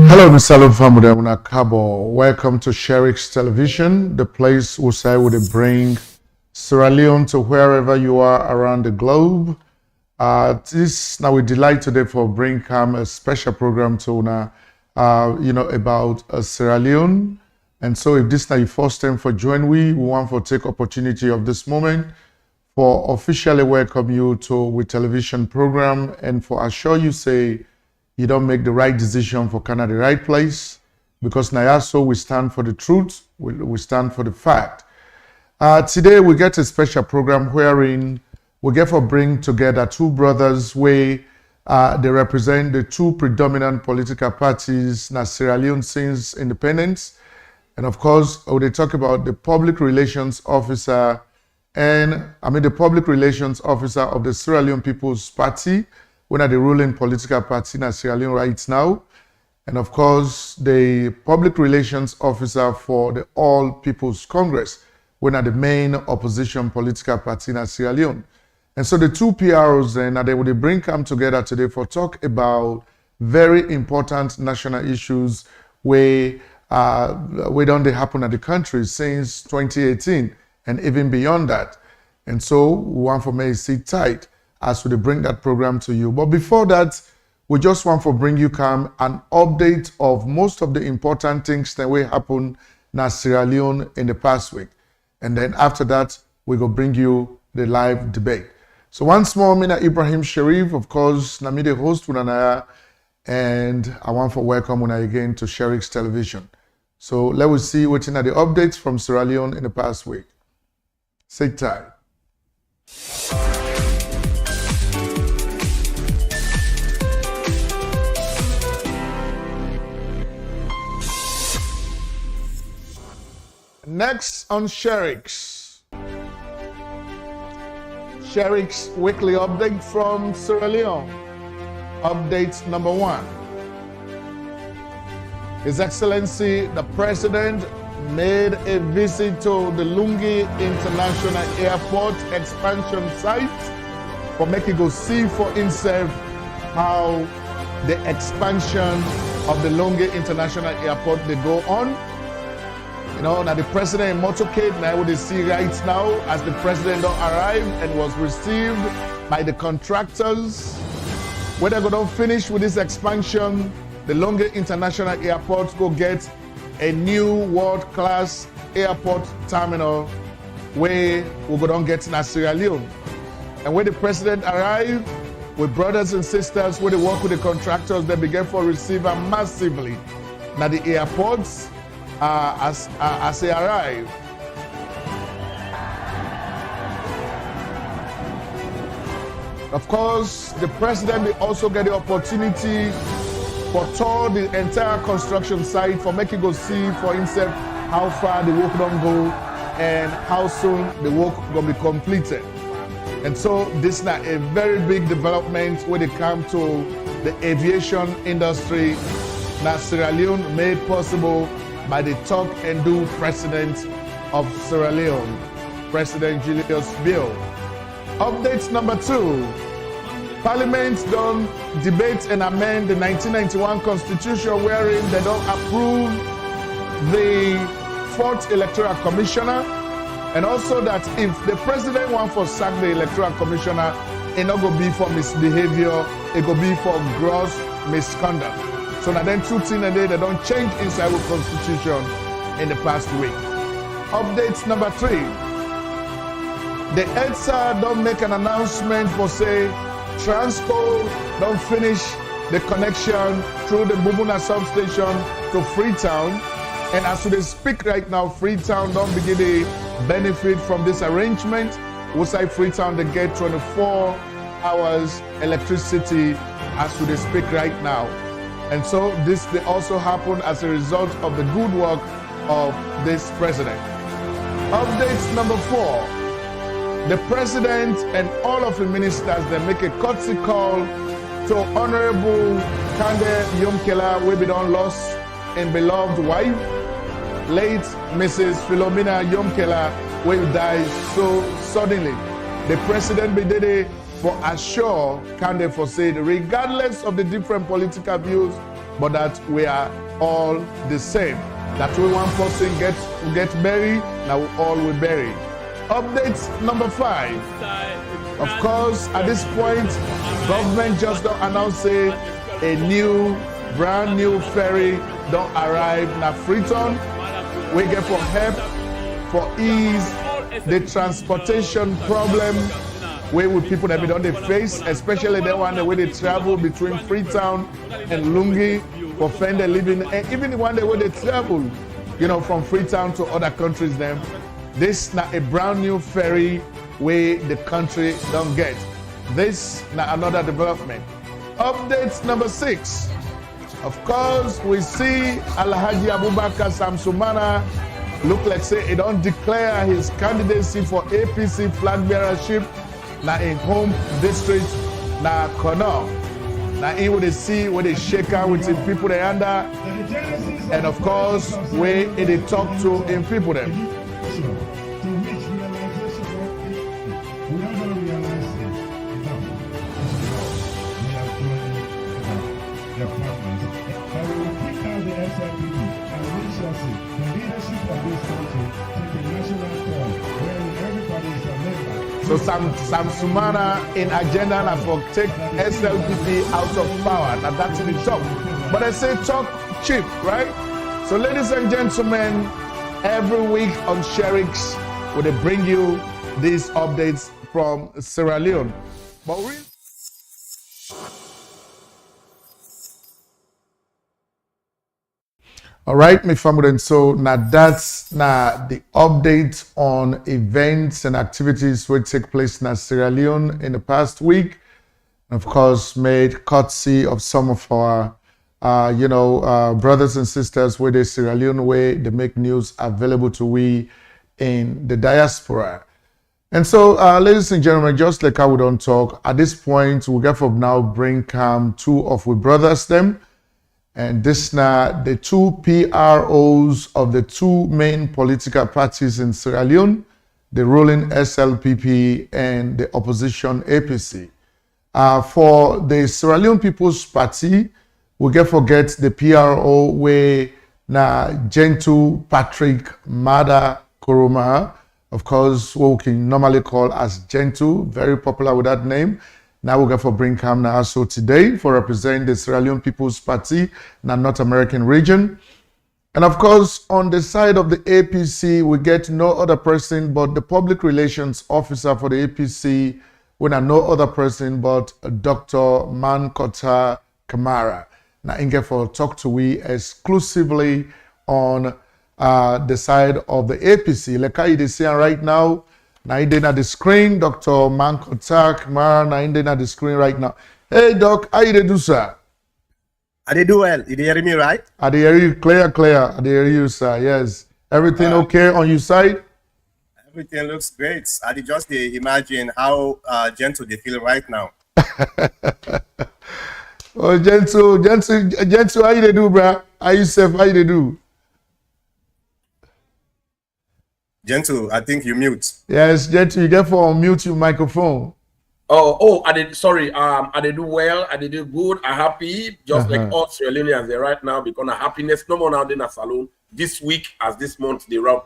Hello, Mr. Famudamuna Kabo. Welcome to Sherrick's Television, the place we say would bring Sierra Leone to wherever you are around the globe. Now we delight today for bring a special program to about Sierra Leone. And so if this is your first time for join we want to take opportunity of this moment for officially welcome you to we television program and for assure you say you don't make the right decision for Canada, the right place, because Nayaso, we stand for the truth, we stand for the fact. Today, we get a special program wherein we get to bring together two brothers where they represent the two predominant political parties in Sierra Leone since independence. And of course, they talk about the public relations officer the public relations officer of the Sierra Leone People's Party, when are the ruling political party in Sierra Leone right now, and of course the public relations officer for the All People's Congress, when are the main opposition political party in Sierra Leone. And so the two PROs then they will bring come together today for talk about very important national issues where don't they happen at the country since 2018 and even beyond that. And so we want for me to sit tight as we bring that program to you. But before that, we just want to bring you an update of most of the important things that will happen in Sierra Leone in the past week. And then after that, we will bring you the live debate. So once more, Mina Ibrahim Sharif, of course, Nami the host, and I want to welcome Una again to Sherrick's Television. So let us see what's in the updates from Sierra Leone in the past week. Sit tight. Next on Sherrick's weekly update from Sierra Leone. Update number 1. His Excellency, the President, made a visit to the Lungi International Airport expansion site for making go see for himself how the expansion of the Lungi International Airport they go on. Now the president in motorcade, now what they see right now as the president arrived and was received by the contractors. When they're going to finish with this expansion, the Lungi International Airport go get a new world-class airport terminal where we're going to get in Sierra Leone. And when the president arrived, with brothers and sisters, when they work with the contractors, they began to receive them massively. Now the airports, as they arrive. Of course, the president will also get the opportunity for tour the entire construction site for making go see for himself how far the work don't go and how soon the work will be completed. And so this is now a very big development when it comes to the aviation industry. Now Sierra Leone made possible by the talk and do president of Sierra Leone, President Julius Bill. Updates number 2. Parliament don't debate and amend the 1991 Constitution wherein they don't approve the 4th Electoral Commissioner, and also that if the president wants to sack the Electoral Commissioner, it not go be for misbehavior, it go be for gross misconduct. So now then 2 things they don't change inside the Constitution in the past week. Updates number 3. The EDSA don't make an announcement for say Transco don't finish the connection through the Bubuna substation to Freetown. And as we speak right now, Freetown don't begin to benefit from this arrangement. Woodside Freetown, they get 24 hours electricity as we speak right now. And so this they also happen as a result of the good work of this president. Update number 4. The president and all of the ministers, they make a courtesy call to Honorable Kande Yomkela, we be done lost and beloved wife, late Mrs. Philomena Yomkela, we died so suddenly. The president be did it for assure Kande for said, regardless of the different political views, but that we are all the same. That when one person get buried, now we all will bury. Update number 5. Of course, at this point, government just don't announce a brand new ferry don't arrive na Freetown. We get for help, for ease the transportation problem where with people that we don't face, especially the one where they travel between Freetown and Lungi for find a living, and even the one where they travel, from Freetown to other countries. Them, this not a brand new ferry where the country don't get. This not another development. Update number 6. Of course, we see Alhaji Abubakar Samsumana look like say he don't declare his candidacy for APC flag bearership na in home district na Kono. Now he would see where they shake out with the people they under, and of course where they talk to in people them. So some Sumana in agenda and for take SLPP out of power. Now that's in the talk. But I say talk cheap, right? So ladies and gentlemen, every week on Sherix, we bring you these updates from Sierra Leone. But all right, my family, and so now that's the update on events and activities which take place in Sierra Leone in the past week. And of course, made courtesy of some of our, brothers and sisters with the Sierra Leone way they make news available to we in the diaspora. And so, ladies and gentlemen, just like how we don't talk, at this point, we get from now bring two of we brothers them. And this now the 2 PROs of the 2 main political parties in Sierra Leone, the ruling SLPP and the opposition APC. For the Sierra Leone People's Party, we get forget the PRO where na Gentle Patrick Mada Koroma, of course, what we can normally call as Gentle, very popular with that name. Now we get for bring Cam now also today for representing the Sierra Leone People's Party in the North American region. And of course, on the side of the APC, we get no other person but the public relations officer for the APC, when no other person but Dr. Mankota Kamara. Now, in get for talk to we exclusively on the side of the APC. Like how you see right now, now in the screen, Dr. Mankota Kamara, now in the screen right now. Hey, Doc, how you do, sir? I did do well. Did you hear me right? I did hear you clear. I did hear you, sir. Yes. Everything okay on your side? Everything looks great. I did just imagine how gentle they feel right now. Oh, gentle, how you do, bro? How you safe? How you do? Gentle, I think you mute. Yes, Gentle, you get for unmute your microphone. Oh, I did. Sorry, I did do well. I did do good. I'm happy, just like all Sierra Leoneans there right now, because of happiness. No more now in a salon this week as this month they roll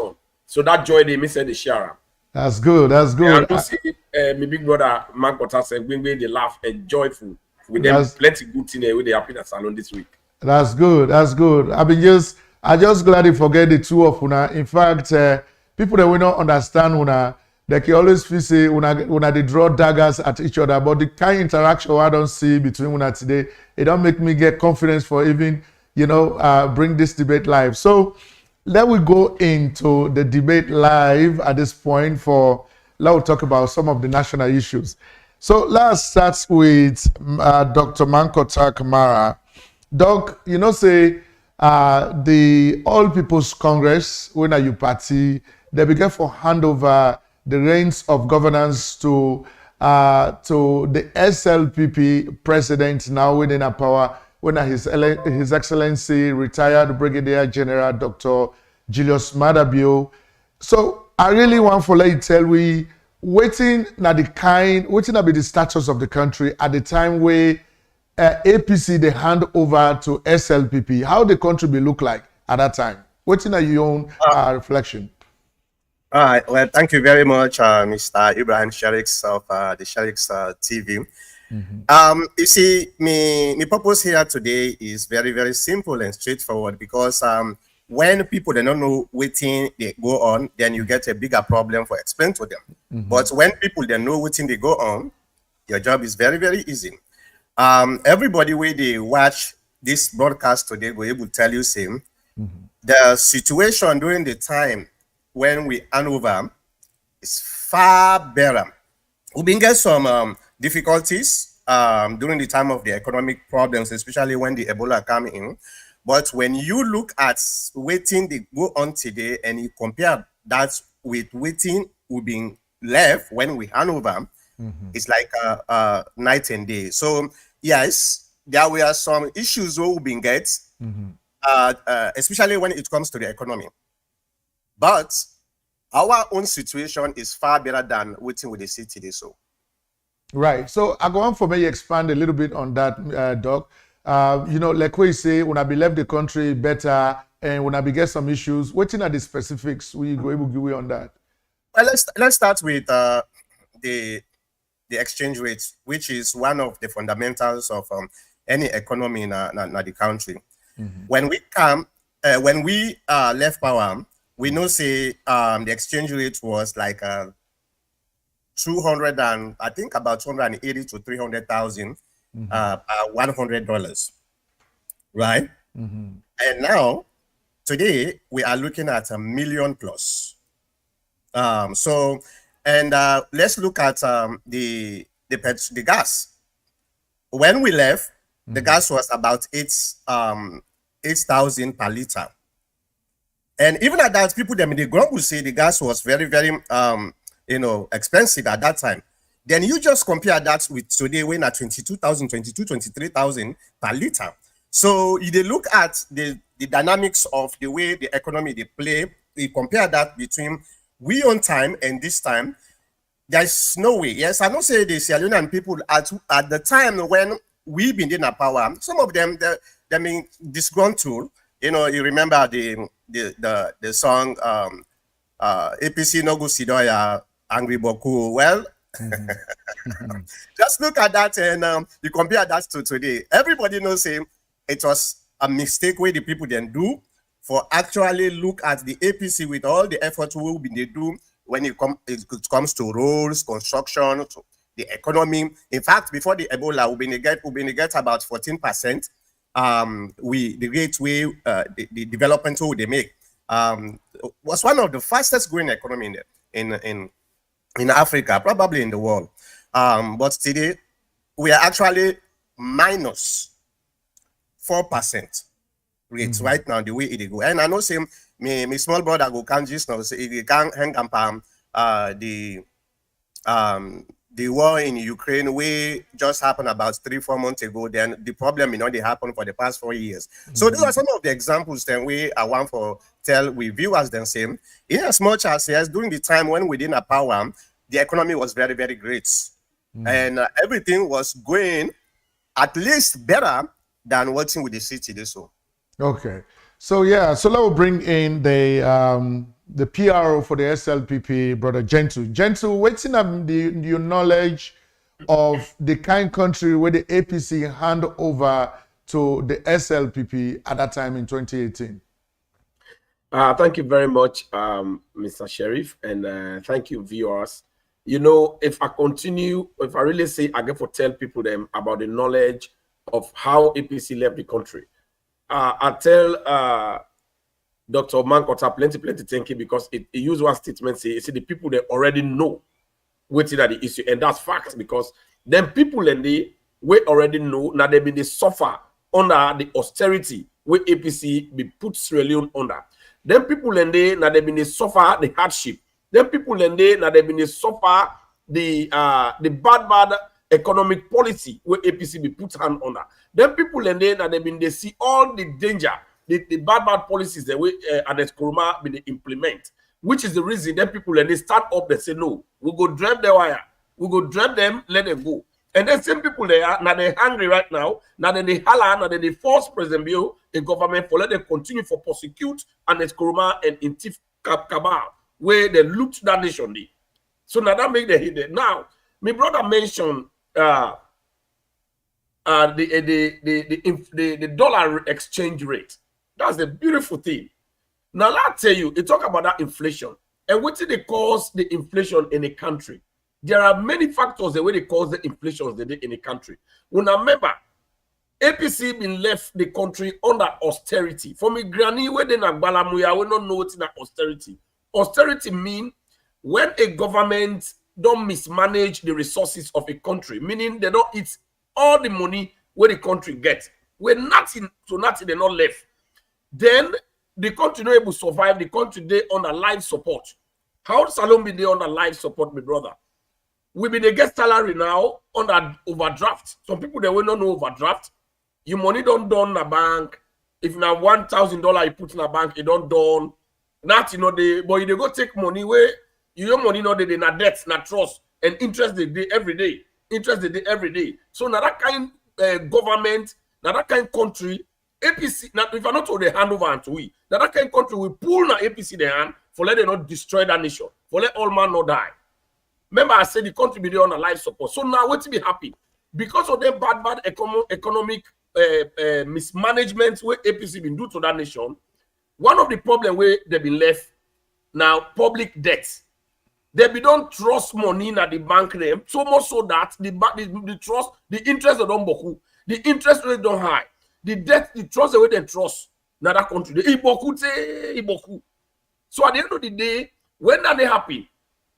on. So that joy they miss the share. That's good. That's good. And I see my big brother Mankota said, "When they laugh and joyful with them, plenty good thing with the happiness salon this week." That's good. That's good. I just glad you forget the two of una. In fact, people that will not understand una. They can always feel say when they draw daggers at each other, but the kind of interaction I don't see between una today, it don't make me get confidence for even bring this debate live. So let we go into the debate live at this point for let's talk about some of the national issues. So let's start with Dr. Mankota Kamara. Doc, you know, say the All People's Congress, when are you party, they began for hand over the reins of governance to the SLPP president now within a power, when His Excellency retired Brigadier General Dr. Julius Madabio. So I really want for let you tell we waiting na the kind, waiting to be the status of the country at the time where APC they hand over to SLPP. How the country will look like at that time? Waiting at your own reflection. All right. Well, thank you very much, Mr. Ibrahim Sheriks of the Sheriks TV. You see, my purpose here today is very, very simple and straightforward because when people they don't know waiting they go on, then you get a bigger problem for explain to them. But when people they know waiting they go on, your job is very, very easy. Everybody where they watch this broadcast today will able to tell you same. The situation during the time when we hand over is far better. We've been getting some difficulties during the time of the economic problems, especially when the Ebola came in. But when you look at waiting they go on today and you compare that with waiting we've been left when we hand over, it's like night and day. So yes, there were some issues we've been getting, especially when it comes to the economy. But our own situation is far better than waiting with the city today. So, right. So I go on for me expand a little bit on that, Doc. You know, like we say, when I be left the country better and when I be get some issues, waiting at the specifics, we go able to give you on that. Well, let's start with the exchange rate, which is one of the fundamentals of any economy in the country. When we left power, we know say the exchange rate was like 200 and I think about 280 to 300,000 $100, right? And now today we are looking at $1 million plus. So let's look at the gas. When we left, the gas was about 8,000 per liter. And even at that, people them in the ground will say the gas was very, very expensive at that time. Then you just compare that with today when at 23,000 per liter. So you look at the dynamics of the way the economy they play, you compare that between we on time and this time, there's no way. Yes, I don't say the Sierra Leonean people at the time when we been in a power, some of them they mean disgruntled. You know, you remember the song APC no go sidoya angry boku. Well, just look at that and you compare that to today. Everybody knows it was a mistake where the people then do for actually look at the APC with all the effort we will be they do when it comes to roads, construction, to the economy. In fact, before the Ebola, we get about 14%. The rate the development they make was one of the fastest growing economy in Africa, probably in the world. But today we are actually minus 4% rates right now, the way it go. And I know say my small brother go can just now say he can hang up the war in Ukraine we just happened about 3-4 months ago. Then the problem they happened for the past 4 years. So those are some of the examples then we are one for tell we viewers then same. In as much as yes, during the time when we didn't have power, the economy was very, very great. And everything was going at least better than working with the city. So okay. So yeah, so let's bring in the PRO for the SLPP, Brother Gentle. Gentle, what's in your knowledge of the kind country where the APC hand over to the SLPP at that time in 2018? Thank you very much, Mr. Sheriff, and thank you, viewers. You know, if I really say I get to tell people them about the knowledge of how APC left the country, I tell Dr. Mankota plenty thank you because it used one statement say the people they already know waiting at the issue, and that's facts because then people and they we already know now they been they suffer under the austerity where APC be put Sierra Leone under. Then people and they now they been they suffer the hardship. Then people and they now they been they suffer the bad economic policy where APC be put hand under. Then people and they now they been they see all the danger, the bad policies that we and Kuruma been they implement. Which is the reason that people and they start up, they say, no, we go drive the wire, we go drive them, let them go. And then same people there, now they're hungry right now, now then they holler, now then they force President Bio, the government, for let them continue for prosecute and Eskoroma and Intif Kabal, where they loot that nation. So now that make the hit there. Now, my brother mentioned the dollar exchange rate. That's the beautiful thing. Now, I'll tell you, it talk about that inflation. And what did they cause the inflation in a country? There are many factors the way they cause the inflation in a country. When I remember, APC been left the country under austerity. For me, granny, where they not balamuya, we don't know what's in austerity. Austerity mean when a government don't mismanage the resources of a country, meaning they don't eat all the money where the country gets. When nothing, so nothing, they're not left. Then the country not able to survive, the country they under life support. How Salon be there under life support, my brother? We be they get salary now under overdraft. Some people they will not know overdraft. Your money don't done in a bank. If now $1,000 you put in a bank, it don't done. Not you know they, but you they go take money where your money not they na debt, na trust, and interest they day every day. Interest they day every day. So now that kind government, now that kind country. APC, now if I not hold the hand over and to we, now that kind of country will pull na APC the hand for let them not destroy that nation, for let all man not die. Remember, I said the country be there on a life support. So now what to be happy? Because of the bad economic mismanagement where APC been do to that nation, one of the problem where they've been left now public debt. They be don't trust money in the bank name, so much so that the trust, the interest don't boku, the interest rate don't high. The debt, the trust the way they trust now that country. The Iboku. So at the end of the day, when that they happen,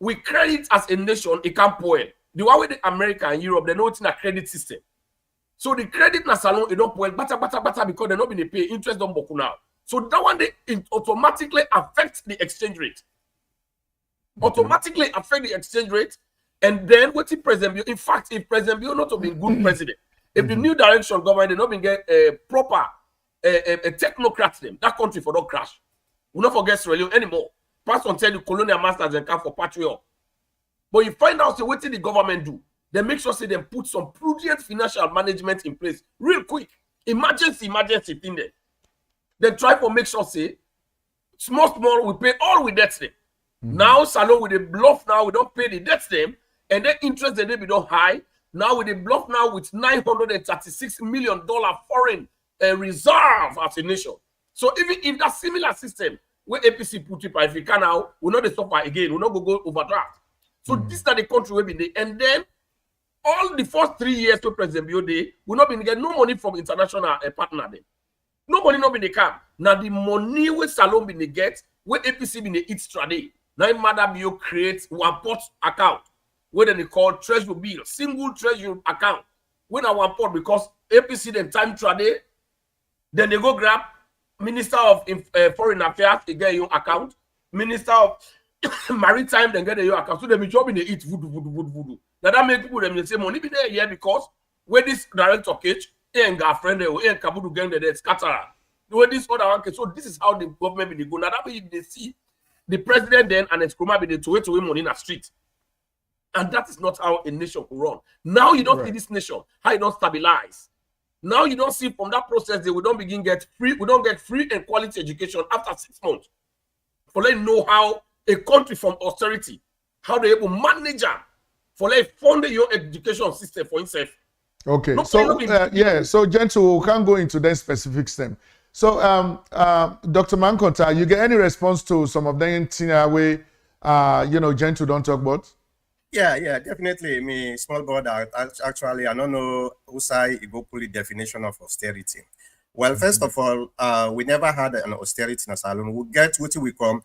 we credit as a nation, it can't spoil. The one with America and Europe, they know it's in a credit system. So the credit na salon, it don't spoil, bata because they're not being pay interest don't boku now. So that one they automatically affect the exchange rate. Automatically affect the exchange rate. And then what if President Bio, in fact, if President Bio not to be a good president, if the new direction government they not been get a proper a technocrat them, that country for don't crash. We not forget Sierra Leone anymore. Pass on tell the colonial masters and come for patriot. But you find out what did the government do? They make sure say they put some prudent financial management in place real quick. Emergency thing there. They try to make sure say small we pay all we debt them. Now Salon with the bluff now we don't pay the debts them and then interest they be don't high. Now with the bluff now with $936 million foreign reserve as a nation. So even if that similar system where APC put it, if we can now, we're not the suffer again. We're not go overdraft. So this is the country will be there. And then all the first 3 years to President Biode, we're not going to get no money from international partner then. No money not been the camp. Now the money where Salon been the get, where APC been the eat strategy. Now Madam Bio creates one port account. Where they call treasury bill, single treasury account. When I want port because APC then time trade, then they go grab Minister of Foreign Affairs, they get your account. Minister of Maritime, then get your account. So they be job in the eat voodoo. Now that make people them say money be there here because where this director cage, ain't got friend there, ain't kabudu gang there, scatter. Where this other one case. So this is how the government be go. Now that way they see the president then and it's be the to win money in the street. And that is not how a nation will run. Now you don't see this nation, how you don't stabilize. Now you don't see from that process they will don't begin get free. We don't get free and quality education after 6 months. For let know how a country from austerity, how they able manage them, for let fund your education system for itself. Okay, so so gentle, we can't go into that specific STEM. So Dr. Mankota, you get any response to some of them way gentle don't talk about? Yeah, definitely. Me, small brother, actually, I don't know Usai Igopuli definition of austerity. Well, first of all, we never had an austerity in a salon. We get what we call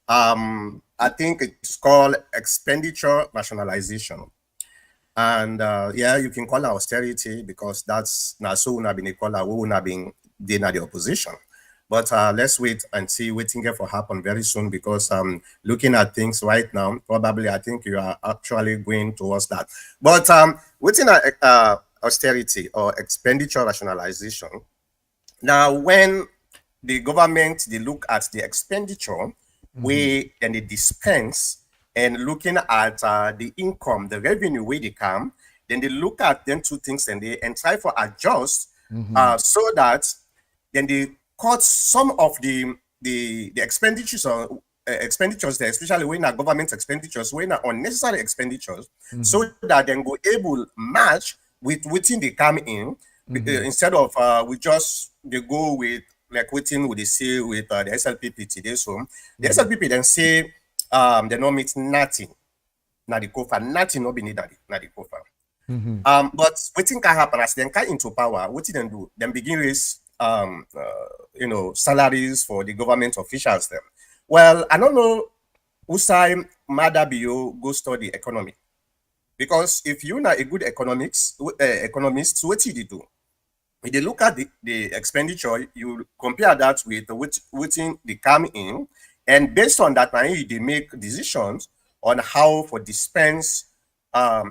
I think it's called expenditure rationalization. And yeah, you can call it austerity because that's not so not been called we will not being the opposition. But let's wait and see waiting here for happen very soon because looking at things right now, probably I think you are actually going towards that. But within austerity or expenditure rationalization, now when the government they look at the expenditure, we then they dispense and looking at the income, the revenue where they come, then they look at them two things and they and try for adjust so that then they cut some of the expenditures on expenditures there, especially when are government expenditures, when are unnecessary expenditures, so that then go able match with within they come in instead of we just they go with like waiting with the say with the SLPP today. So the SLPP then say they don't meet nothing. Now the cover, nothing not be needed. Now the cover. But waiting can happen as they come into power. What did they do? Then begin raise salaries for the government officials. Them. Well, I don't know who say Madabio go study economy because if you're not a good economist, what did you do? If they look at the expenditure, you compare that with what's they come in, and based on that, they make decisions on how for dispense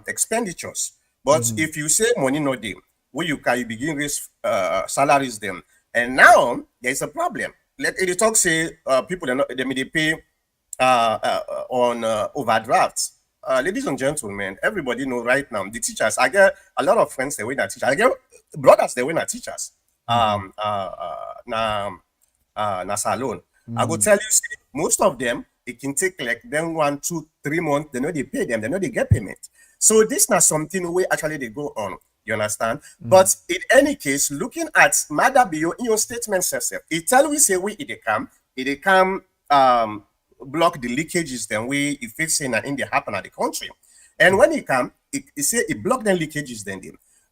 expenditures. But if you say money no day, where you begin raise salaries them, and now there's a problem. Like it talk say people they may pay on overdrafts. Ladies and gentlemen, everybody know right now the teachers. I get a lot of friends they win at teachers. I get brothers they win at teachers. Na salon. I go tell you, see, most of them it can take like them 1, 2, 3 months. They know they pay them. They know they get payment. So this not something where actually they go on. You understand? But in any case, looking at Madabio in your statement, it tell we say we it come block the leakages then we if it's in India happen at the country. And when it come, it say it block the leakages then.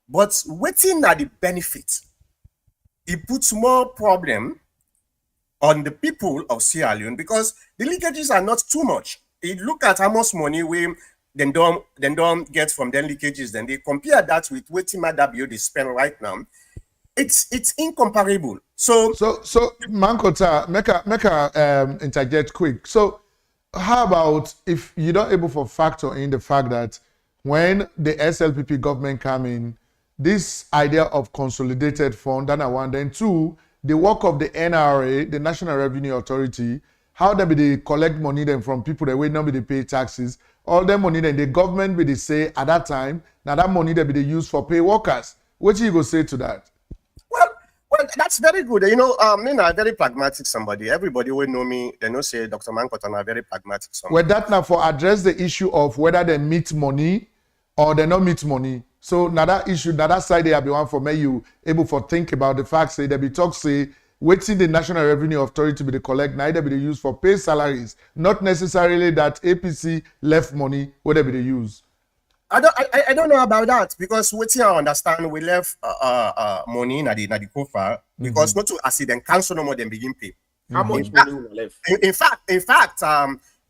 But waiting at the benefit, it puts more problem on the people of Sierra Leone because the leakages are not too much. It look at how much money we then don't get from them leakages, then they compare that with what Madabio they spend right now. It's incomparable. So Mankota, make a interject quick. So how about if you don't able to factor in the fact that when the SLPP government come in, this idea of consolidated fund, then two, the work of the NRA, the National Revenue Authority, how they collect money then from people that will not be they pay taxes, all the money then the government will they say at that time, now that money that be they use for pay workers. What do you go say to that? Well, that's very good. You know, I'm a very pragmatic somebody. Everybody will know me. They know say Dr. Mankota are very pragmatic somebody. Well, that now for address the issue of whether they meet money or they not meet money. So now that issue, now that side they have been one for me, you able for think about the fact say they be talk say waiting the National Revenue Authority be the collect, neither be the use for pay salaries, not necessarily that APC left money, whatever they use. I don't know about that because what I understand we left money in the coffer because not to accident cancel no more than begin pay. How much money we left? In fact,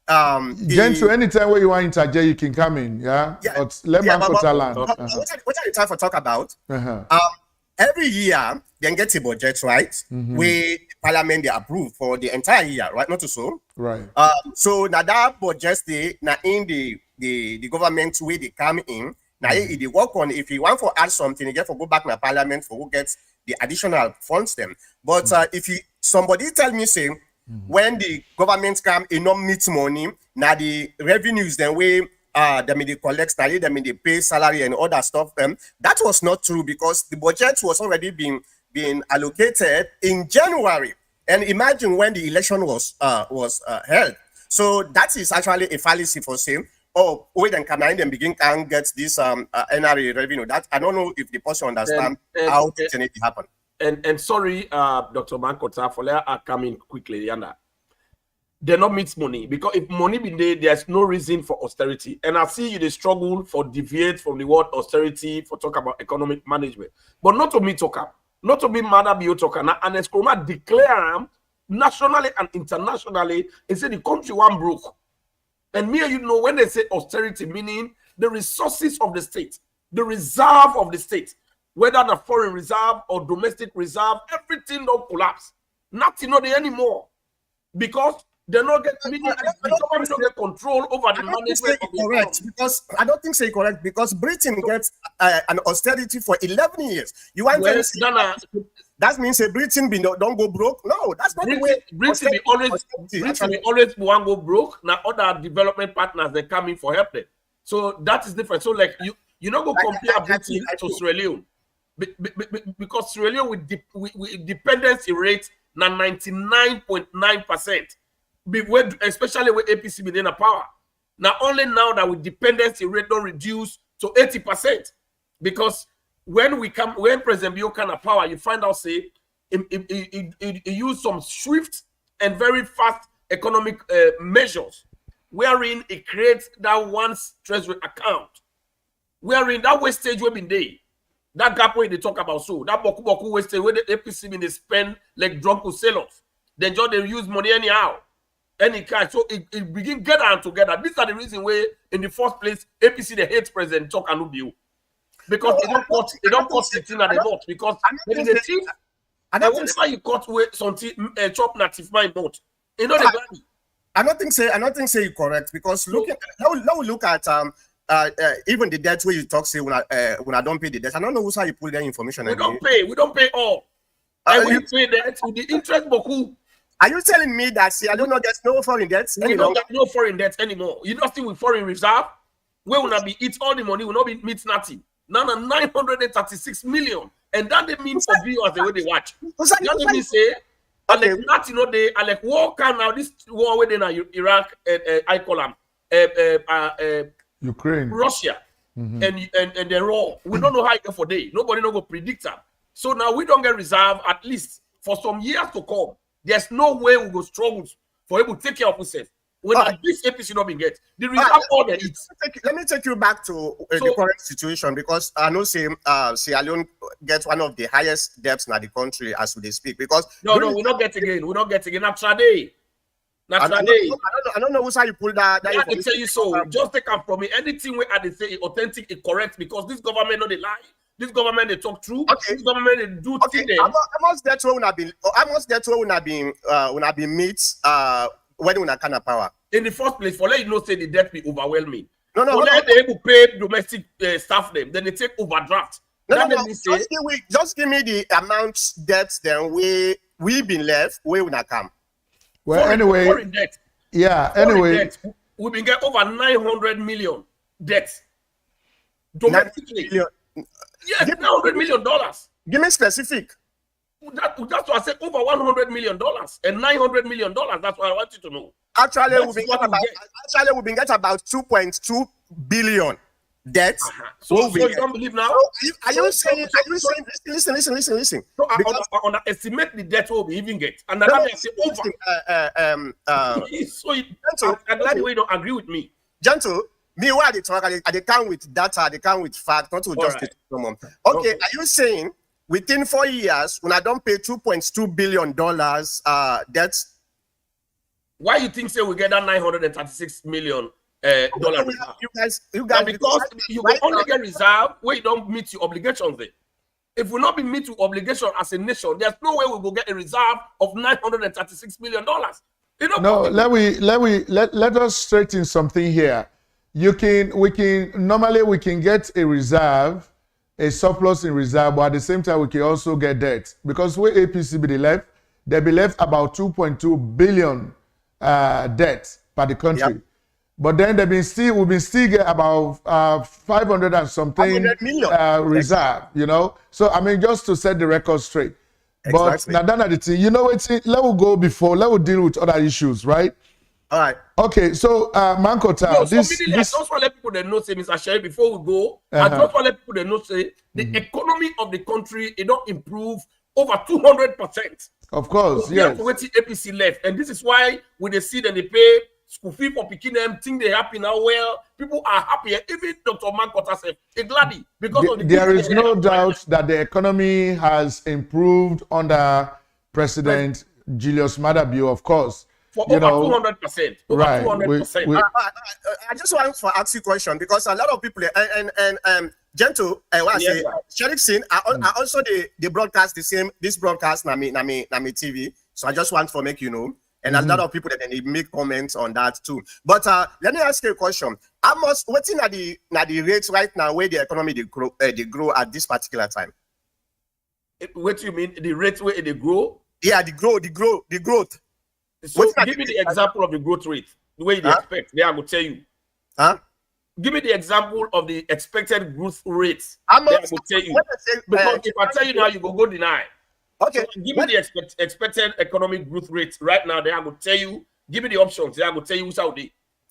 Gentlemen, anytime where you want interject, you can come in, yeah. But let Mankota land. What are the time for talk about? Every year they get a budget, right? We Parliament they approve for the entire year, right? Not to so. Right. So now that budget they now in the government way they come in. Now if they work on if you want to add something, you get to go back to Parliament for who gets the additional funds them. But if somebody tell me say when the government come in not meet money, now the revenues then way they collect salary, they pay salary and other stuff. That was not true because the budget was already being allocated in January. And imagine when the election was held. So that is actually a fallacy for saying, oh, wait and come in and begin can get this NRA revenue. That I don't know if the person understand how it happen. And sorry, Dr. Mankota, for that coming quickly, Yanda. They not meet money because if money be there, there's no reason for austerity. And I see you they struggle for deviate from the word austerity for talk about economic management, but not to me talk up, not to be Madabio talk and Eskroma declare nationally and internationally, and say the country one broke. And me and you know, when they say austerity, meaning the resources of the state, the reserve of the state, whether the foreign reserve or domestic reserve, everything don't collapse. Nothing not there anymore. Because they're not getting the government don't get control over the management of the correct, because I don't think so correct, because Britain gets an austerity for 11 years. You want to say that means Britain don't go broke? No, that's not the way. Britain be always one go broke. Now other development partners they come in for help them. So that is different. So like you not go compare Britain to Sierra Leone, because Sierra Leone with dependency rate na 99.9%. Especially with APC within a power. Now only now that with dependency rate don't reduce to 80%, because when President Bio can have power, you find out say it use some swift and very fast economic measures, wherein it creates that one treasury account, wherein that wastage will be there. That gap where they talk about, so that boku wastage where the APC been they spend like drunk sellers, then just they use money anyhow. Any kind, so it begin get on together. These are the reason why, in the first place, APC they hate President Talk and Ubio, because they don't cut the thing at the vote, because when the thief, and whenever you cut away something chop native mind vote, you know the value. I don't think say you correct, because now we look at even the debt where you talk say when I don't pay the debt. I don't know how you pull that information. We don't pay all. And we pay that with the interest boku. Are you telling me that I don't know there's no foreign debts? We don't get no foreign debts anymore. You don't see with foreign reserve, where will not be eat all the money, will not be meet nothing. Now 936 million. And that they mean for viewers the way they watch. That mean say, like nothing no day, like war can now this war within Iraq, I call them Ukraine, Russia, and the raw. We don't know how it go for day. Nobody no go predict that. So now we don't get reserve at least for some years to come. There's no way we go struggle for able to take care of ourselves. When this APC not been get the reserve order. Let me take you back to the current situation, because I know Sierra Leone gets one of the highest debts in the country as we speak. Because we not get again. We not get again. Not today. I don't know how you pull that. I can tell you so. Just take up from me. Anything where I say authentic, it correct, because this government no they lie. This government they talk true. Okay. This government they do things. How much debt will have been meet when we can have power? In the first place, for let you know say the debt be overwhelming. No. Let they able pay domestic staff them, then they take overdraft. Just give me the amount debt then we been left where we not come. Well, anyway, foreign debt. Yeah. Foreign Anyway, debt. We've been getting over 900 million debts domestically. Yes, $900 million. Give me specific. That's what I said. Over $100 million and $900 million. That's what I want you to know. Actually, we've been getting about 2.2 billion debt. So you don't believe now? Are you saying? Listen. So I underestimate the debt we'll be even get, and that makes it over. So I'm glad you don't agree with me, gentle. Me, why they talk? They come with data, they come with fact, not to just someone. Okay, are you saying within 4 years, when I don't pay $2.2 billion debt? Why you think say we get that $936 million dollars? You guys, because you will only get reserve where you don't meet your obligations there. If we not be meet your obligation as a nation, there's no way we will get a reserve of $936 million. No, let us straighten something here. We can normally get a reserve, a surplus in reserve, but at the same time we can also get debt, because where APC be left, they be left about 2.2 billion debt by the country. Yep. But then we've been still get about 500 and something reserve, you know. So I mean, just to set the record straight. Exactly. But now the thing, you know, let we deal with other issues, right? All right. Okay, so Mankota, I just want to let people that know, say, Mr. Sherry, before we go, I just want to let people that know, say, the economy of the country, it don't improve over 200%. Of course, yes. APC left, and this is why when they see that they pay school fee for picking them, think they're happy now. Well, people are happy. Even Dr. Mankota said, "Glady," because there is no doubt that the economy has improved under President Julius Madabio, of course. For over 200%. Over right. 200%. I just want to ask you a question because a lot of people and Gentle, what I say, Sheriff Sin, I also they broadcast this broadcast na me TV. So I just want to make you know. And a lot of people that they make comments on that too. But let me ask you a question. How much what's in the rates right now where the economy they grow at this particular time? What do you mean? The rate where they grow? Yeah, the growth. So give me the example of the growth rate, the way you expect. There I will tell you. Give me the example of the expected growth rates. I will tell you. Because if I tell you now, you go deny. Okay. So give me the expected economic growth rate right now. Then I will tell you. Give me the options. Then I will tell you who's out there.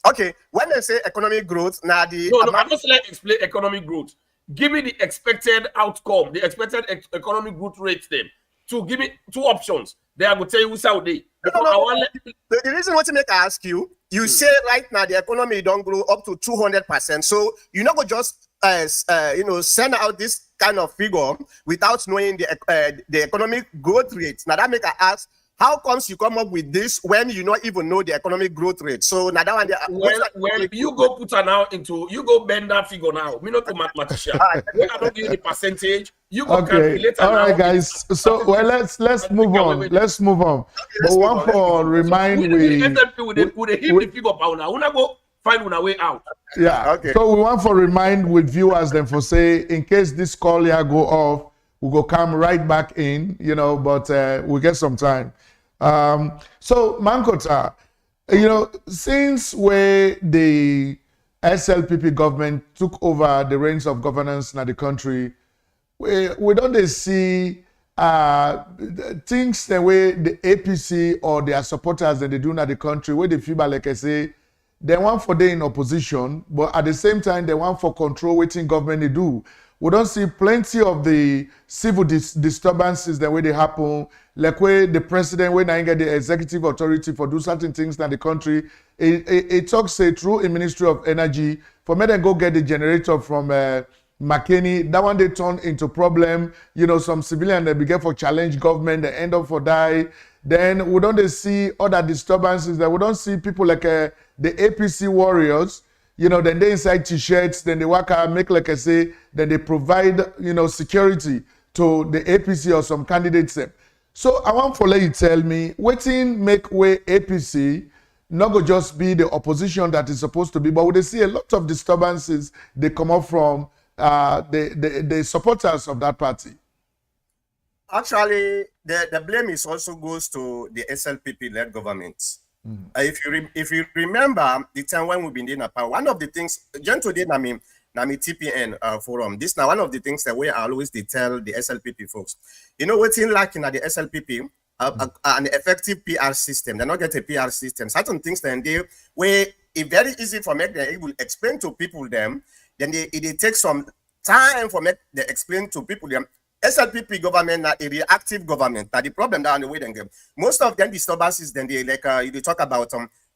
Okay. When they say economic growth, now no, I'm just like explain economic growth. Give me the expected outcome, the expected economic growth rate. Then to give me two options. Then I will tell you who's out there. No. The reason why to make I ask you, you say right now the economy don't grow up to 200%. So you're not gonna just send out this kind of figure without knowing the economic growth rate. Now that make I ask, how comes you come up with this when you not even know the economic growth rate? So now that when you go put her now into you go bend that figure now. Me not to mathematician. When I don't give you the percentage, you go calculate. All right, guys. So let's move on. Let's move on. But one for remind we hit the figure pound now. We go find una way out. Yeah. Okay. So we want to remind with viewers then for say in case this call here go off, we go come right back in, but we get some time. So Mankota, since where the SLPP government took over the reins of governance in the country, we don't see things the way the APC or their supporters that they do in the country, where they feel like I say, they want for they in opposition, but at the same time, they want for control waiting government they do. We don't see plenty of the civil disturbances the way they happen, like where the president, when I get the executive authority for do certain things in the country, it talks through a Ministry of Energy, for me then go get the generator from McKinney, that one they turn into problem, some civilian they begin for challenge government, they end up for die. Then we don't see other disturbances that we don't see people like the APC warriors, then they inside t-shirts, then they work out, make like I say, then they provide, security to the APC or some candidates. So I want to let you tell me, waiting make way APC, not go just be the opposition that is supposed to be, but we see a lot of disturbances, they come up from the supporters of that party. Actually, the blame is also goes to the SLPP-led government. If you remember the time when we've been in power, one of the things, today, Nami TPN forum, this now one of the things that we always tell the SLPP folks. What's in lacking at the SLPP? An effective PR system. They not get a PR system. Certain things then where it's very easy for them able to explain to people them. Then it takes some time for them to explain to people them. SLPP government are a reactive government. That the problem down the way then most of them disturbances then they talk about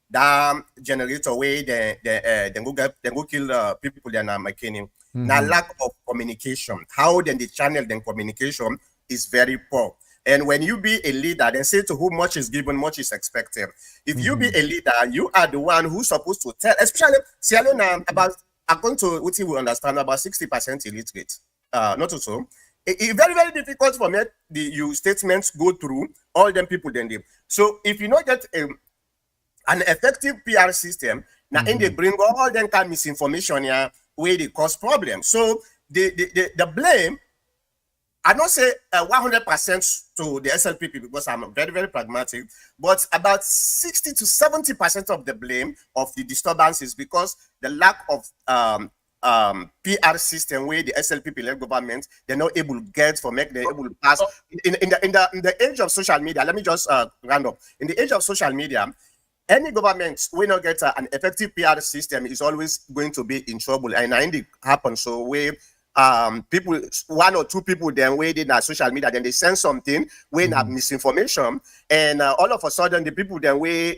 the generator way they go kill people then are making now lack of communication. How then the channel then communication is very poor. And when you be a leader, then say to whom much is given, much is expected. If you be a leader, you are the one who's supposed to tell, especially Sierra Leone about according to what you will understand about 60% illiterate. Not so. It's very, very difficult for me your statements go through all them people then they. So if you not get an effective PR system, now they bring all them kind of misinformation here where they cause problems. So the blame, I don't say 100% to the SLPP because I'm very, very pragmatic, but about 60 to 70% of the blame of the disturbance is because the lack of PR system where the SLPP-led government they're not able to get for make they're able to pass in the age of social media. Let me just round up. In the age of social media, any government will not get an effective PR system is always going to be in trouble, and it happens. So where people, one or two people then where they social media, then they send something where have misinformation, and all of a sudden the people then where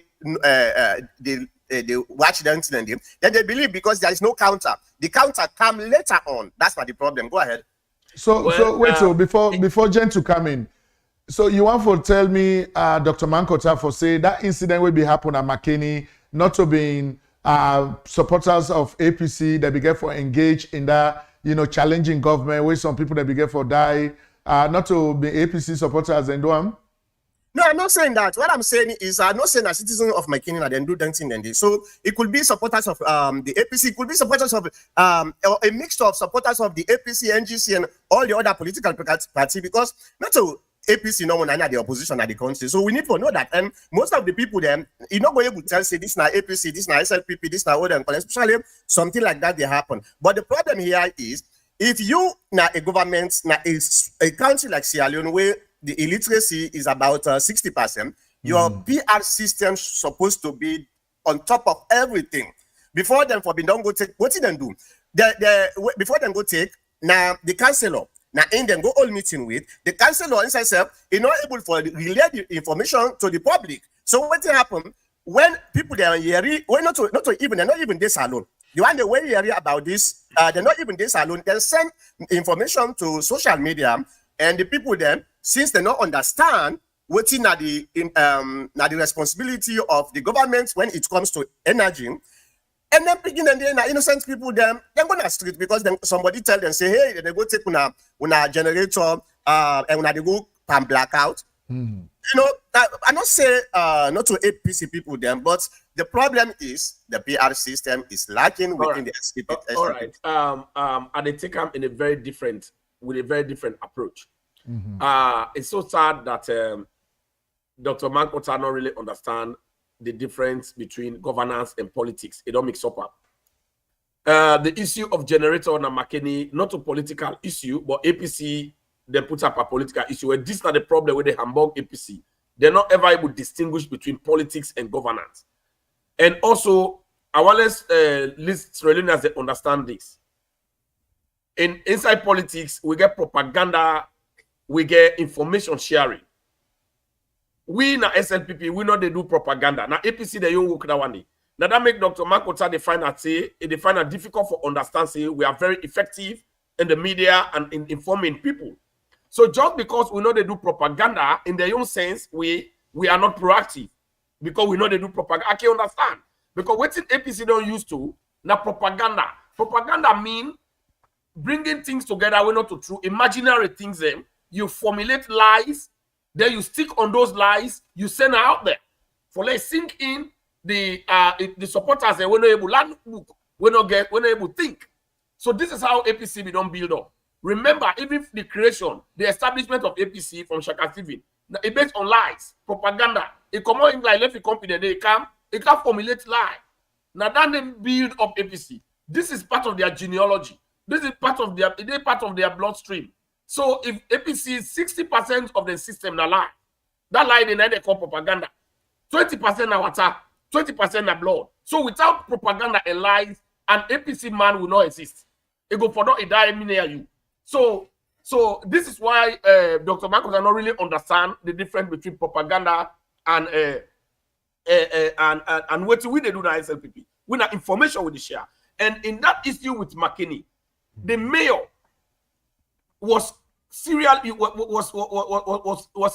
they watch them, then they believe because there is no counter. The counter come later on. That's not the problem. Go ahead. So wait, so before Jen to come in, So you want to tell me, Dr. Mankota, for say that incident will be happen at McKinney, not to being supporters of APC that began for engage in that, challenging government where some people that began for die, not to be APC supporters and do them? No, I'm not saying that. What I'm saying is, I'm not saying a citizen of McKinney and then do dancing and this. So it could be supporters of the APC, it could be supporters of or a mixture of supporters of the APC, NGC, and all the other political parties, because not to APC no one the opposition at the country. So we need to know that. And most of the people then, you're not going to tell say this now APC, this now SLPP, this now other, especially something like that they happen. But the problem here is if you now a government now is a country like Sierra Leone where the illiteracy is about 60%, your PR system supposed to be on top of everything. Before them for don't go take what did them do? Before them go take now the councillor. Now, in them go all meeting with the councillor inside self, is not able to relay the information to the public. So what happen when people they are hearing, well, they're not even this alone. The one they were hearing about this, they're not even this alone. They send information to social media, and the people then, since they don't understand what's in the responsibility of the government when it comes to energy. And then begin and then innocent people they're going to street because then somebody tell them say hey they go take una generator and when they go and blackout. I'm not say not to APC people then, but the problem is the PR system is lacking within the SLPP. All right. And they take them in a very different approach. It's so sad that Dr. Mankota not really understand the difference between governance and politics. It don't mix up. The issue of generator on McKinney, not a political issue, but APC, they put up a political issue. And this is not the problem with the Hamburg APC. They're not ever able to distinguish between politics and governance. And also, I want to list Sierra Leoneans that understand this. Inside politics, we get propaganda, we get information sharing. We na SLPP, we know they do propaganda. Now APC they don't work that one day. Now that make Dr. Mankota they find it difficult for understand say we are very effective in the media and in informing people. So just because we know they do propaganda in their own sense, we are not proactive because we know they do propaganda. I can understand because what APC don't used to now propaganda. Propaganda mean bringing things together. We're not true imaginary things. Them you formulate lies. Then you stick on those lies, you send out there. For let's sink in the supporters and we're not able to book, we're not able to think. So this is how APC we don't build up. Remember, even the creation, the establishment of APC from Shaka Steven, it based on lies, propaganda. It come out in like left company, it can formulate lie. Now then they build up APC. This is part of their genealogy. This is part of their bloodstream. So if APC is 60% of the system na lie, that lie they call propaganda. 20% na water, 20% na blood. So without propaganda and lies, an APC man will not exist. It go for not a die near you. So this is why Dr. Marcos does not really understand the difference between propaganda and what we they do na SLPP. We na information with the share. And in that issue with McKinney, the mayor was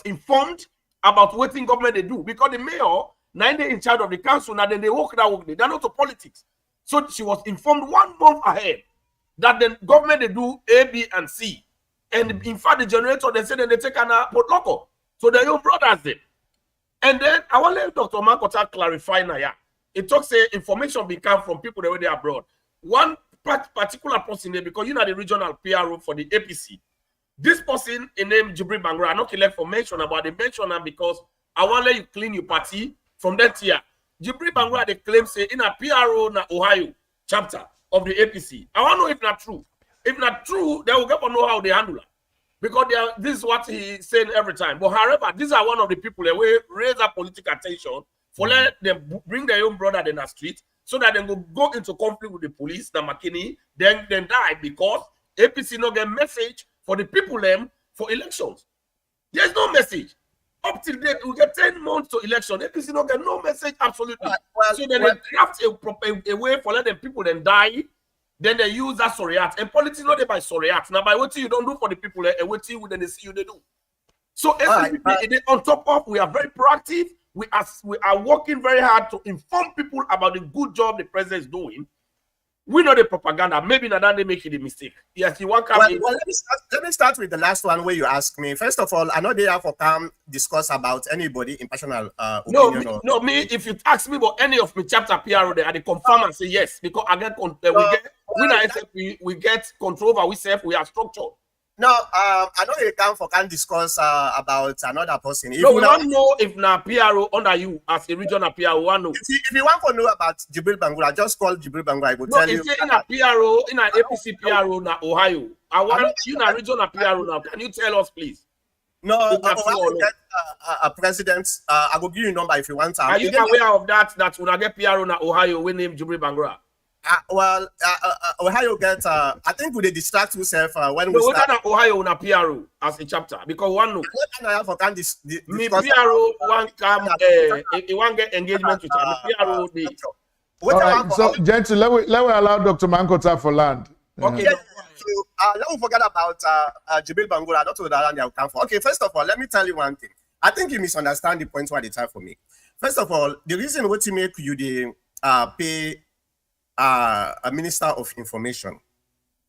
informed about what in government they do because the mayor 9 days in charge of the council now then they work that work they're not to politics. So she was informed 1 month ahead that the government they do A, B, and C. And in fact the generator they said they take an port local. So their own brothers did. And then I want to let Dr. Mankota clarify now. Yeah. It talks say information become from people that were there abroad. One particular person there because you know the regional PRO for the APC. This person in name Jibril Bangra, I'm not collect for mention about the mention because I want to let you clean your party from that year. Jibril Bangra they claim say in a PRO na Ohio chapter of the APC. I want to know if not true. If not true, they will get to know how they handle it. Because this is what he's saying every time. But however, these are one of the people that will raise up political attention for let them bring their own brother in the street so that they will go into conflict with the police, the McKinney, then die because APC not get message for the people them for elections. There's no message. Up till date, we get 10 months to election. APC not get no message absolutely. So then they craft a way for let them people then die. Then they use that sorry act. And politics not by sorry act. Now by what you don't do for the people and what you then they see you they do. So SLPP, on top of, we are very proactive. We are working very hard to inform people about the good job the president is doing. We know the propaganda. Maybe not they make it a mistake. Yes, you want to come in. Well, let me start with the last one where you asked me. First of all, I know they have to come discuss about anybody in personal opinion. Me. If you ask me about any of my chapter PRO, I confirm and say yes because I get we get control over ourselves. We are structured. No, I know you can discuss about another person. If we want to know if na PRO under you as a regional PRO, want know. If you want to know about Jibril Bangura, just call Jibril Bangura. I will tell you. In a PRO, in an APC PRO na Ohio. I want you na regional PRO now. Can you tell us, please? No, Ohio get a president. I will give you a number if you want. Are you aware of that? That when I get PRO na Ohio, we name Jibril Bangura. Ohio get. I think we distract yourself when we start. We Ohio na PRO as a chapter because one no. Me PRO one come. He want get engagement with me PRO day. All right, so gentle, let me allow Dr. Mankota for land. Okay. So, let me forget about Jibril Bangura. Not to that they will come for. Okay, first of all, let me tell you one thing. I think you misunderstand the point why they try for me. First of all, the reason what you make you the pay a minister of information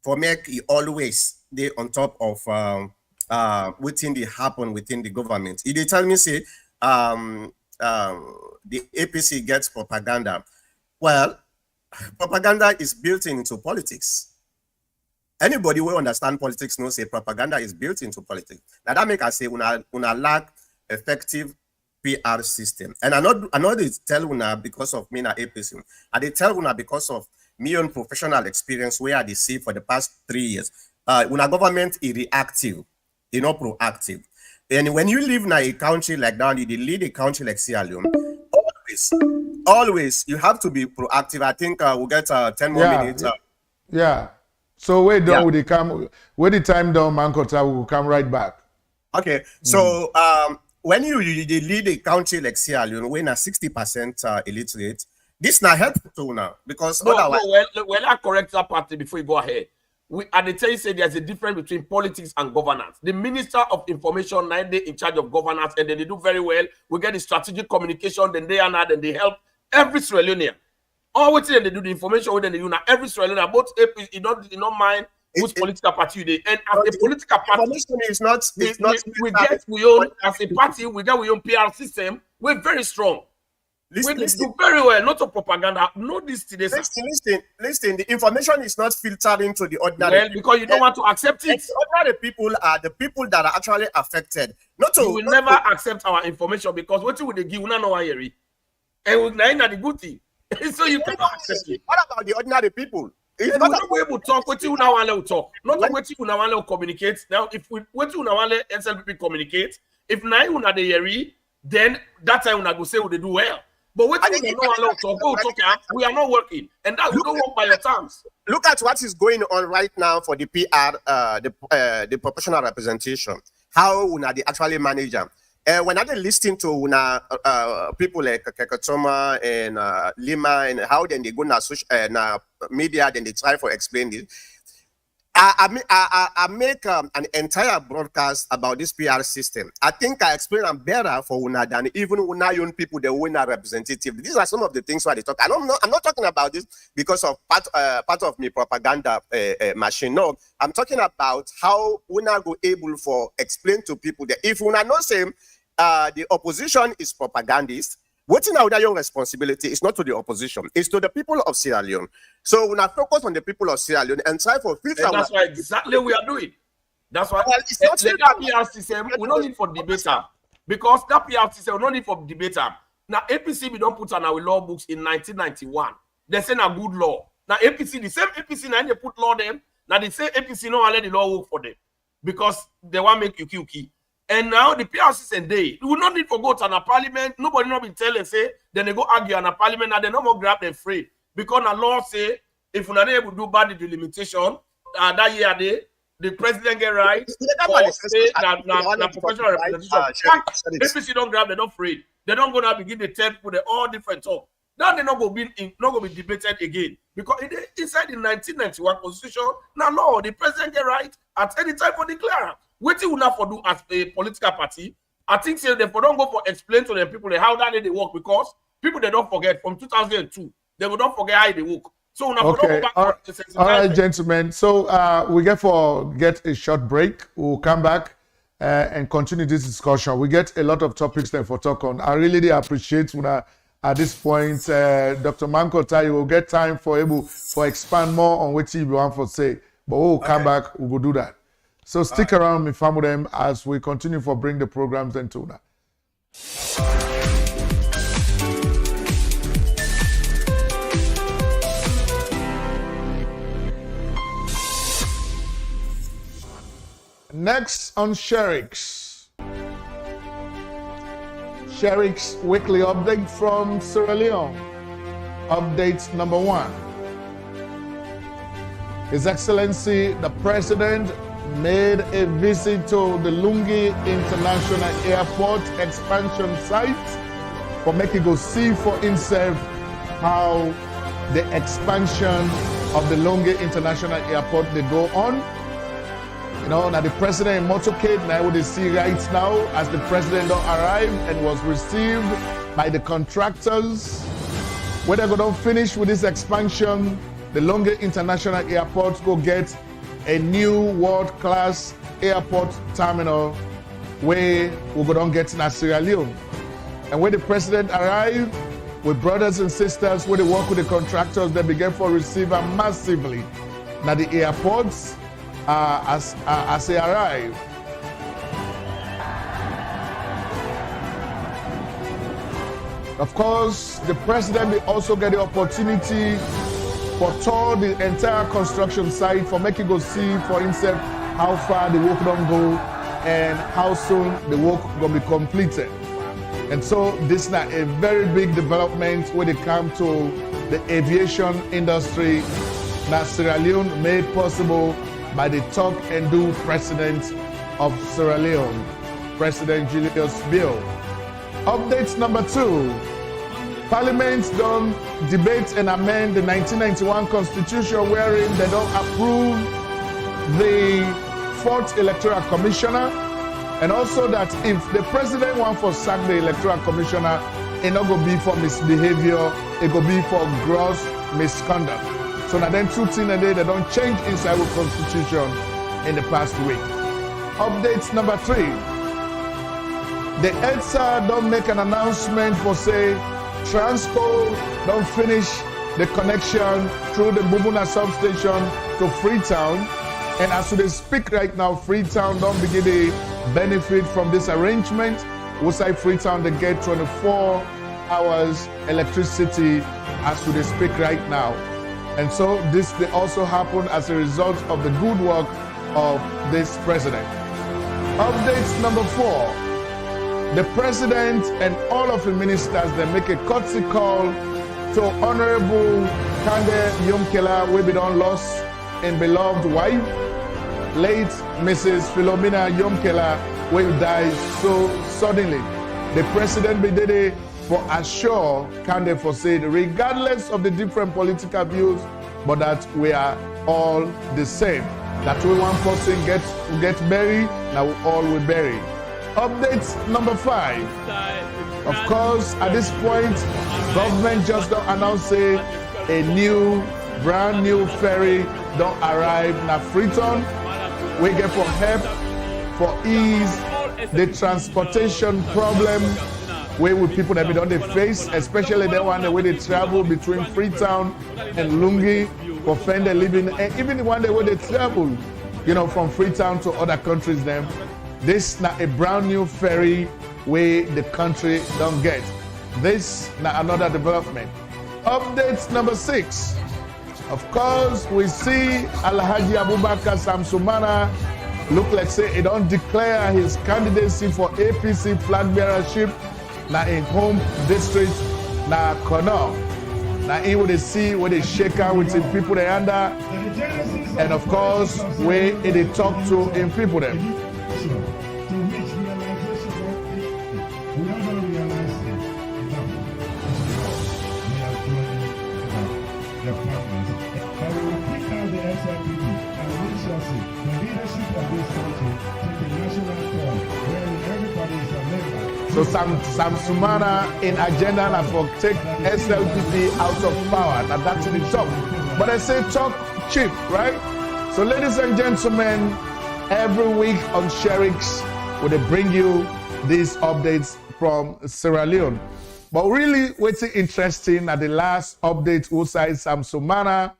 for make he always they on top of within the happen within the government. If they tell me say the APC gets propaganda, well, propaganda is built into politics. Anybody who understand politics knows say propaganda is built into politics. Now that make us say una lack effective PR system. And I know they tell una because of me na APC. And they tell una because of me own professional experience where they see for the past 3 years. Una government is reactive, not proactive. And when you live in a country like that, you lead a country like Sierra Leone, always you have to be proactive. I think we'll get 10 more minutes. Yeah. So wait down with the come with the time down, Mankota will come right back. Okay. So when you lead a country like Sierra Leone, when a 60% illiterate, this not helpful to now because well, I correct that part before you go ahead. We at the time say there's a difference between politics and governance. The Minister of Information, 9 days in charge of governance, and then they do very well. We get the strategic communication, then they help every Sierra Leonean. All what they do the information with they do now every Sierra Leonean, both APC, you don't mind which political party they and as a political party is not we own as a party, we get we own PR system, we're very strong. We do very well, not of propaganda. No, this today. Listen. The information is not filtered into the ordinary. Well, because you don't want to accept it. Ordinary people are the people that are actually affected. You will never accept our information because what you would give, we don't know why you're and we know the good thing. So you cannot accept it. What about the ordinary people? It's not able to talk. What you now want to talk? Not what you now want to communicate. Now, if what you now want to SLPP communicate, if now you not the then that time we go say we do well. But what you know want to talk, we are not working, and that we don't work by your terms. Look at what is going on right now for the PR, the proportional representation. How they actually manage them. When I listen to people like Kekatoma and Lima and how then they go na media, then they try to explain this. I make an entire broadcast about this PR system. I think I explain them better for Una than even Una young people, the winner representative. These are some of the things why they talk. I'm not talking about this because of part of me propaganda machine. No, I'm talking about how Una go able for explain to people that if Una not saying the opposition is propagandist, what's in our responsibility is not to the opposition, it's to the people of Sierra Leone. So we not focus on the people of Sierra Leone and try for future. That's why exactly we are doing. That's why it's not that PR system. We don't need for debater because that PR system we don't need for debater. Now APC we don't put on our law books in 1991. They say a good law. Now APC, the same APC now they put law them. Now they say APC no let the law work for them because they want make you key. And now the PR system they will not need to go to a parliament. Nobody not be telling say then they go argue on a parliament and they no more grab them free because the law say if you're not able to do bad the delimitation that year the president get right or say that professional representation. APC don't grab, they don't free. They don't go now begin to tell people they all different talk. Now they not go be debated again because inside the 1991 constitution now law the president get right at any time for declare. What you not for do as a political party? I think say they don't go for explain to the people how that they work, because people they don't forget from 2002 they will not forget how they work. So now okay, all right, gentlemen. So we get a short break. We'll come back and continue this discussion. We get a lot of topics there for talk on. I really appreciate when at this point, Dr. Manko Tai will get time for expand more on what you want to say. But we'll come back. We will do that. So stick around, me family them, as we continue for bring the programs into that. Next on Sherrick's weekly update from Sierra Leone. Update number 1. His Excellency, the President, made a visit to the Lungi International Airport expansion site for making go see for himself how the expansion of the Lungi International Airport they go on. You know, now the president in motorcade, now what they see right now as the president arrived and was received by the contractors. When they're going to finish with this expansion, the Lungi International Airport go get a new world-class airport terminal where we're going to get in Sierra Leone. And when the president arrived, with brothers and sisters, when they work with the contractors, they began to receive massively. Now the airports, as they arrive. Of course, the president will also get the opportunity for tour the entire construction site for making go see for himself how far the work don't go and how soon the work gonna be completed. And so this is now a very big development when it comes to the aviation industry that Sierra Leone made possible by the talk and do president of Sierra Leone, President Julius Bill. Update number 2. Parliament don't debate and amend the 1991 Constitution wherein they don't approve the 4th Electoral Commissioner, and also that if the president wants to sack the Electoral Commissioner, it not go be for misbehavior, it go be for gross misconduct. So now then 2 things a day they don't change inside the Constitution in the past week. Update number 3. The EDSA don't make an announcement for say Transco don't finish the connection through the Bubuna substation to Freetown. And as they speak right now, Freetown don't begin to benefit from this arrangement. Outside Freetown, they get 24 hours electricity as they speak right now. And so this they also happen as a result of the good work of this president. Update number 4. The president and all of the ministers, they make a courtesy call to Honorable Kande Yomkela, we be done lost and beloved wife, late Mrs. Philomena Yomkela, who died so suddenly. The president be did it for assure Kande for said, regardless of the different political views, but that we are all the same. That when one person get buried, now we all will bury. Update number 5. Of course, at this point, government just don't announce a brand new ferry don't arrive na Freetown. We get for help, for ease the transportation problem where with people that we don't face, especially the one where they travel between Freetown and Lungi for find a living, and even the one where they travel, you know, from Freetown to other countries them. This not a brand new ferry where the country don't get. This not another development. Update number 6. Of course, we see Alhaji Abubakar Samsumana look like say he don't declare his candidacy for APC flag bearership na in home district na Kono. Now he would see what they shake out with the people they under, and of course where they talk to in people them. SLPP and we shall see the leadership of this country take a So Sam Sumana in agenda na for take SLPP out of power. Now that's the talk. But I say talk cheap, right? So ladies and gentlemen, every week on Sherix, we bring you these updates from Sierra Leone. But really, what's interesting at the last update, outside Sam Sumana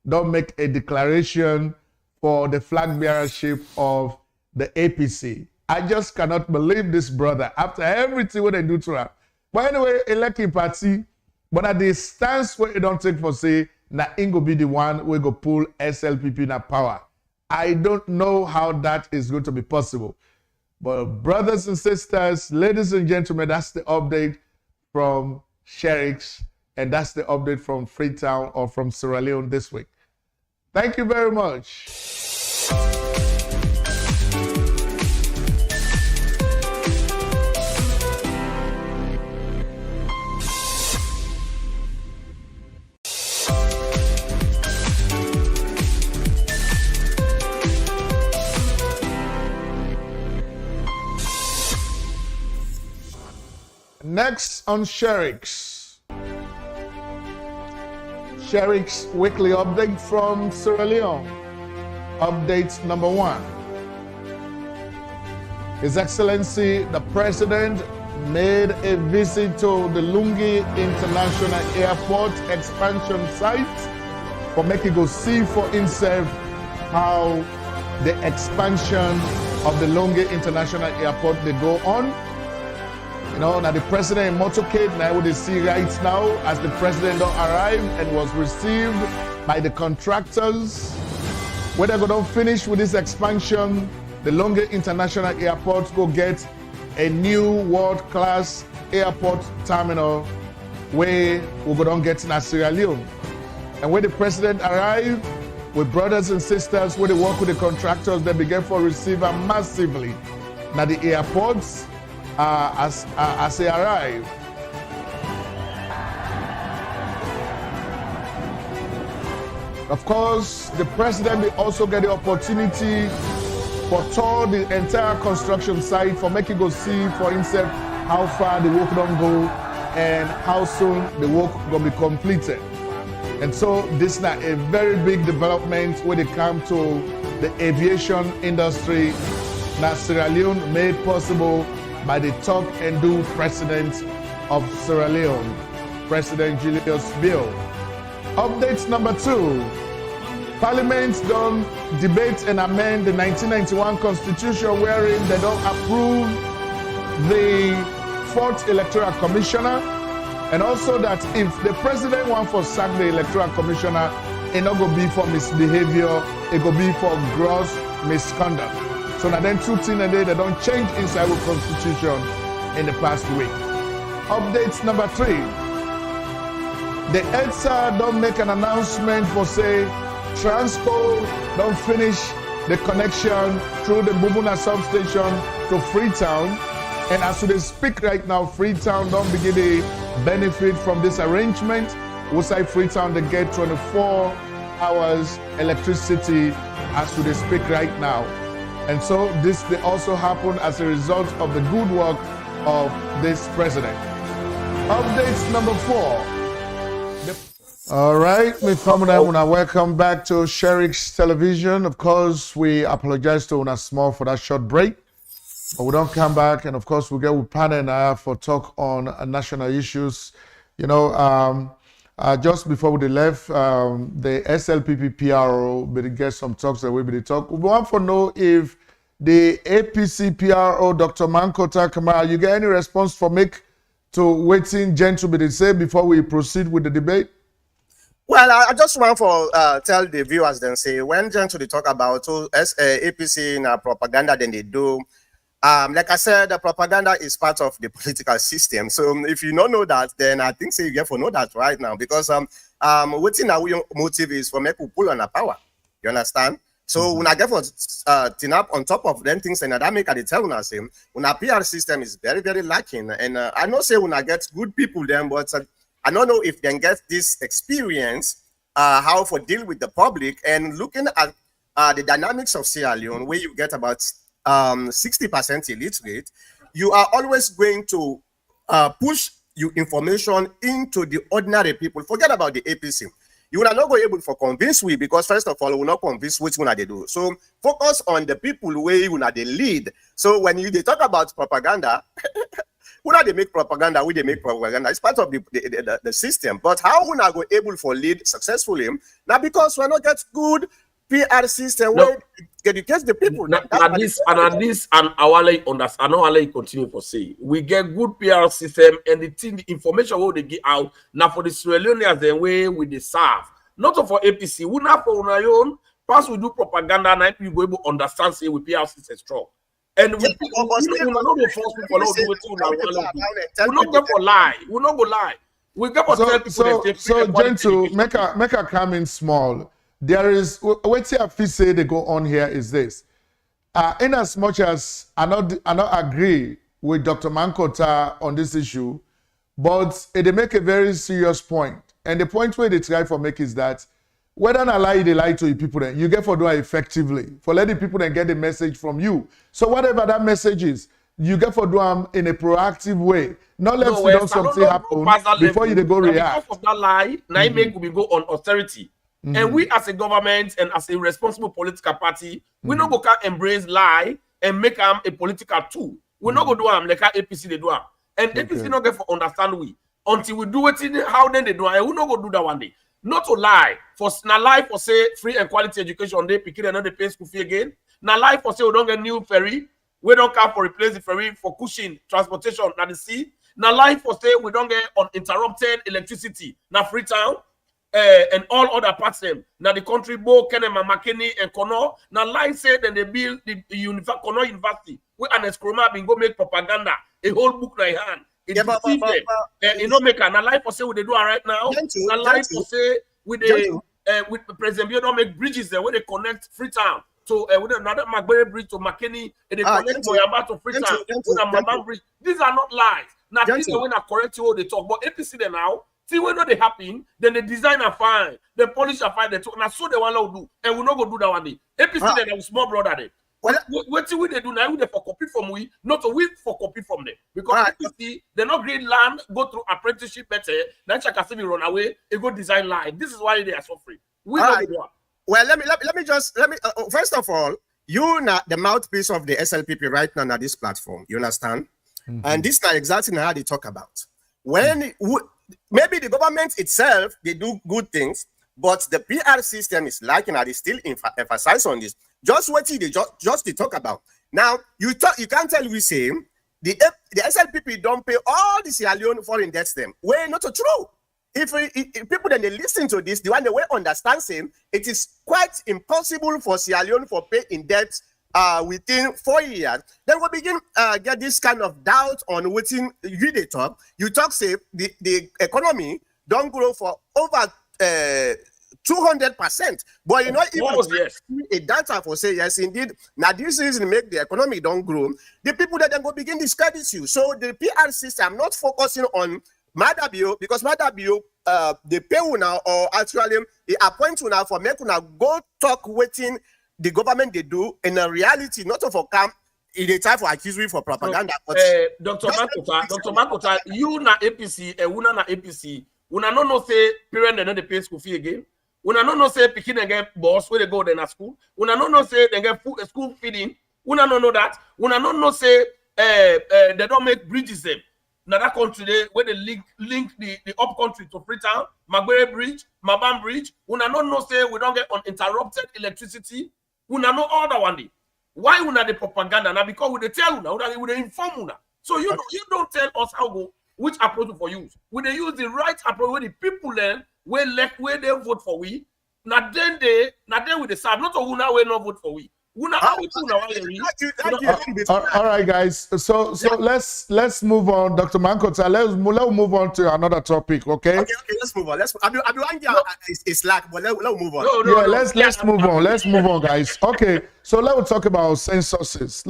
don't make a declaration for the flag bearership of the APC. I just cannot believe this brother after everything what they do to her. But anyway, elected party, but at the stance where you don't take for say, na Ingo be the one we go pull SLPP na power. I don't know how that is going to be possible. But brothers and sisters, ladies and gentlemen, that's the update from Sherix, and that's the update from Freetown or from Sierra Leone this week. Thank you very much. Next on Sherix. Sherix weekly update from Sierra Leone. Update number 1. His Excellency the President made a visit to the Lungi International Airport expansion site for making go see for himself how the expansion of the Lungi International Airport they go on. You know, now the president in motorcade, now what they see right now as the president don't arrive and was received by the contractors. When they're going to finish with this expansion, the Lungi International Airport go get a new world-class airport terminal where we're going to get in Sierra Leone. And when the president arrived, with brothers and sisters, where they work with the contractors, they began to receive them massively. Now the airports, as they arrive. Of course, the president will also get the opportunity for tour the entire construction site for making go see for himself how far the work don't go and how soon the work will be completed. And so this is a very big development when it comes to the aviation industry that Sierra Leone made possible by the talk and do president of Sierra Leone, President Julius Bill. Update number 2. Parliament don't debate and amend the 1991 Constitution wherein they don't approve the 4th Electoral Commissioner, and also that if the president wants to sack the Electoral Commissioner, it not go be for misbehavior, it go be for gross misconduct. So now then 2 things a day they don't change inside the Constitution in the past week. Update number 3. The EDSA don't make an announcement for say Transco don't finish the connection through the Bubuna substation to Freetown. And as we speak right now, Freetown don't begin to benefit from this arrangement. We say Freetown they get 24 hours electricity as we speak right now. And so this they also happen as a result of the good work of this president. Update number 4. All right, my family, I want to welcome back to Sherix Television. Of course, we apologize to Una Small for that short break. But we don't come back, and of course, we get with Pana and I for talk on national issues. You know, just before we left, the SLPP PRO, we get some talks that we be talk. We want to know if the APC PRO, Dr. Mankota Kamara, you get any response for make to waiting gentlemen to say before we proceed with the debate? Well, I just want to tell the viewers then say when gentlemen talk about APC in propaganda, then they do. Like I said, the propaganda is part of the political system. So if you don't know that, then I think you get to know that right now, because what's in our motive is for make people pull on the power. You understand? So when I get for tin up on top of them things, and that make I tell us him when our PR system is very, very lacking. And I know say when I get good people then, but I don't know if they get this experience how to deal with the public and looking at the dynamics of Sierra Leone, where you get about 60% illiterate, you are always going to push your information into the ordinary people. Forget about the APC. You will not go able to convince we, because first of all, we will not convince which one they do. So focus on the people where you know they lead. So when they talk about propaganda, who not they make propaganda, we they make propaganda. It's part of the system. But how we not go able for lead successfully? Now because we not get good PR system where educate the people. And Awale understand. Awale continue for say we get good PR system and the information what they get out now for the Sierra Leoneans the way we they serve. Not for APC. We not for our own. Pass we do propaganda and people go able to understand say we PR system strong. And we not go force people to do it. We not go for lie. We not go lie. We go for tell people. So gentle, make a comment small. There is what I feel say they go on here is this. In as much as I not agree with Dr. Mankota on this issue, but they make a very serious point. And the point where they try for make is that whether or lie they lie to the people, then you get for do it effectively. For letting people then get the message from you. So whatever that message is, you get for do them in a proactive way. Not let something happen before you go react. Because of that lie, now make we go on austerity. And we as a government and as a responsible political party, we not go can embrace lie and make them a political tool. We not go do them like APC they do them. And APC not get for understand we until we do it in how then they do it. And we not go do that one day. Not to lie for lie for say free and quality education they pick it and not they pay school fee again. Now lie for say we don't get new ferry. We don't come for replace the ferry for cushion transportation at the sea. Now lie for say we don't get uninterrupted electricity. Now Freetown. And all other parts them. Now the country Bo, Kenema, Makeni, and Kono. Now line said then they build the Kono University. We and Eskroma been go make propaganda. A whole book in hand. It deceive them. You know make an life for say what they do right now. Now life for say with the with President Bio don't make bridges there where they connect Freetown. So with another Macberry Bridge to Makeni and they connect Boyamba to Freetown. With a Mama Bridge. These are not lies. Now these are when I correct you all they talk. But APC them now. See when they happen, then they design a fine, they polish a fine, they talk. Now so they want to do, and we not go do that one day. APC then a small brother there. What they do now? They for copy from we, not we for copy from them. Because APC they not grade land, go through apprenticeship better. Then check as we run away, they go design line. This is why they are suffering. We don't do that. Well, let me first of all, you not the mouthpiece of the SLPP right now on this platform. You understand? And this is not exactly how they talk about. When maybe the government itself, they do good things, but the PR system is lacking and they still emphasize on this. Just what they just to talk about. Now, you can't tell we say the SLPP don't pay all the Sierra Leone foreign debts them. Well, not true. If people then they listen to this, the one they will understand saying it is quite impossible for Sierra Leone for pay in debts within 4 years, then we'll begin get this kind of doubt on within you they talk. You talk say the economy don't grow for over 200%. But you know, even a data for say yes, indeed, now this is make the economy don't grow. The people that then go begin discredit you. So the PR system not focusing on Madabio because Madabio they pay now or actually they appoint now for make now go talk waiting. The government they do in a reality, not of a camp, in a time for accusing for propaganda. Dr. Makota, you na APC and una na APC, una no say parent and they pay school fee again. Una no say picking and get boss where they go then at school. Una no say they get school feeding. Una no that. Una no say they don't make bridges them. Now that country they where they link the up country to Freetown, Macberry Bridge, Mabam Bridge. Una no say we don't get uninterrupted electricity. Una know all that one day. Why una the propaganda now? Because we they tell una, we they inform una. So you don't tell us how go which approach for use. We they use the right approach where the people learn where they vote for we. Now then we they serve. Not una we not vote for we. Una all right, guys. So let's move on, Dr. Mankota. Let's move on to another topic. Okay, let's move on. It's slack, but let's move on. Let's move on. Let's move on, guys. Okay, so let's talk about censuses.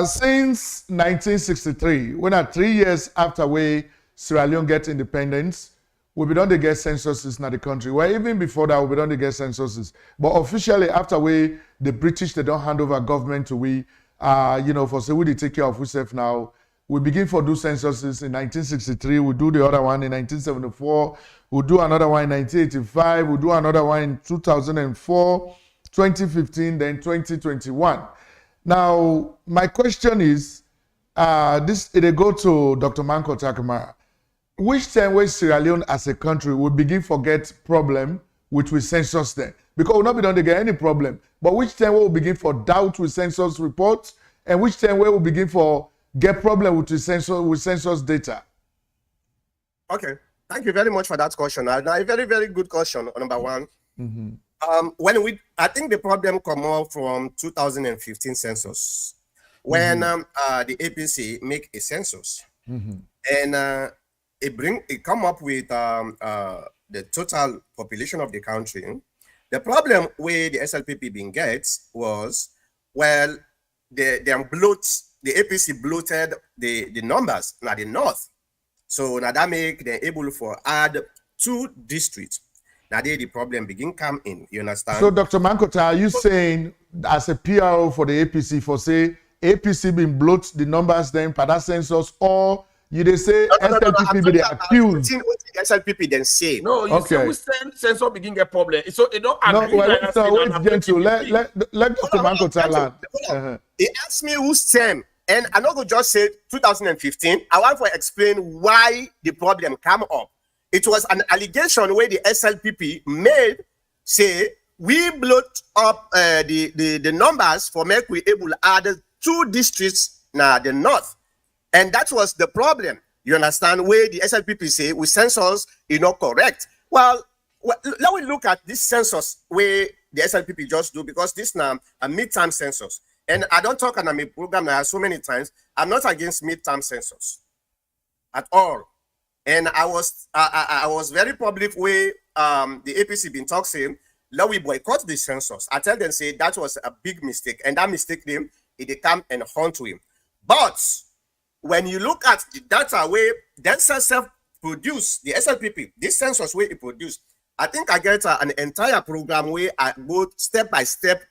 Since 1963, when 3 years after we Sierra Leone get independence, we be done to get censuses in the country. Well, even before that, we be done to get censuses. But officially, after the British, they don't hand over government to we, for say we dey take care of ourselves now. We begin for do censuses in 1963. We do the other one in 1974. We do another one in 1985. We do another one in 2004, 2015, then 2021. Now, my question is, it go to Dr. Manko Takama. Which time when Sierra Leone as a country will begin forget problem which we census there? Because we'll not be done to get any problem. But which time we will begin for doubt with census reports, and which time we will begin for get problem with census data? Okay, thank you very much for that question. A very, very good question, number one. Mm-hmm. I think the problem come up from 2015 census, when the APC make a census, and it come up with the total population of the country. The problem where the SLPP being gets was, well, the APC bloated the numbers now the north. So now that make them able for add 2 districts. Now the problem begin come in, you understand? So Dr. Mankota, are you saying as a PRO for the APC for say APC been bloat the numbers then per that census, or you they say SLPP be the accused? What the SLPP then say? No, you say we census begin get problem. So it don't agree. Wait, gentle. Let Dr. Mankota land. He asked me whose term, and I'm not going to just say 2015. I want to explain why the problem come up. It was an allegation where the SLPP made, say, we bloat up the numbers for make we able to add 2 districts now the north. And that was the problem. You understand, where the SLPP say we census is not correct. Well, let me look at this census where the SLPP just do, because this now a midterm census. And I don't talk on my program now so many times. I'm not against midterm census at all. And I was very public where the APC been talking, let we boycott the census. I tell them, say that was a big mistake, and that mistake them, it come and haunt him. But when you look at the data where Census produce, the SLPP, this census where it produced, I think I get an entire program where I go step by step,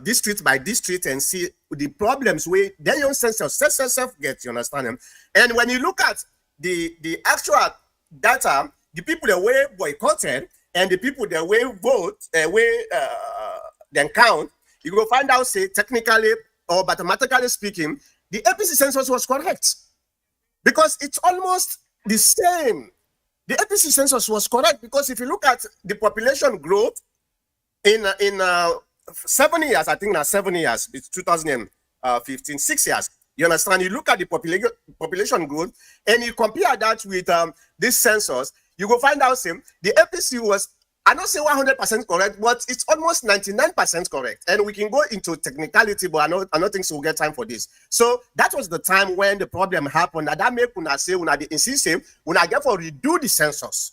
district by district, and see the problems where their own census gets, you understand them? And when you look at the actual data, the people that were boycotted and the people that were vote, then count, you go find out, say, technically or mathematically speaking, the APC census was correct, because it's almost the same. The APC census was correct because if you look at the population growth in 7 years, I think now 7 years, it's 2015, 6 years. You understand? You look at the population growth and you compare that with this census, you go find out same. The APC was, I don't say 100% correct, but it's almost 99% correct. And we can go into technicality, but I don't think so we'll get time for this. So that was the time when the problem happened. That make una say, una the insist, una get for redo the census.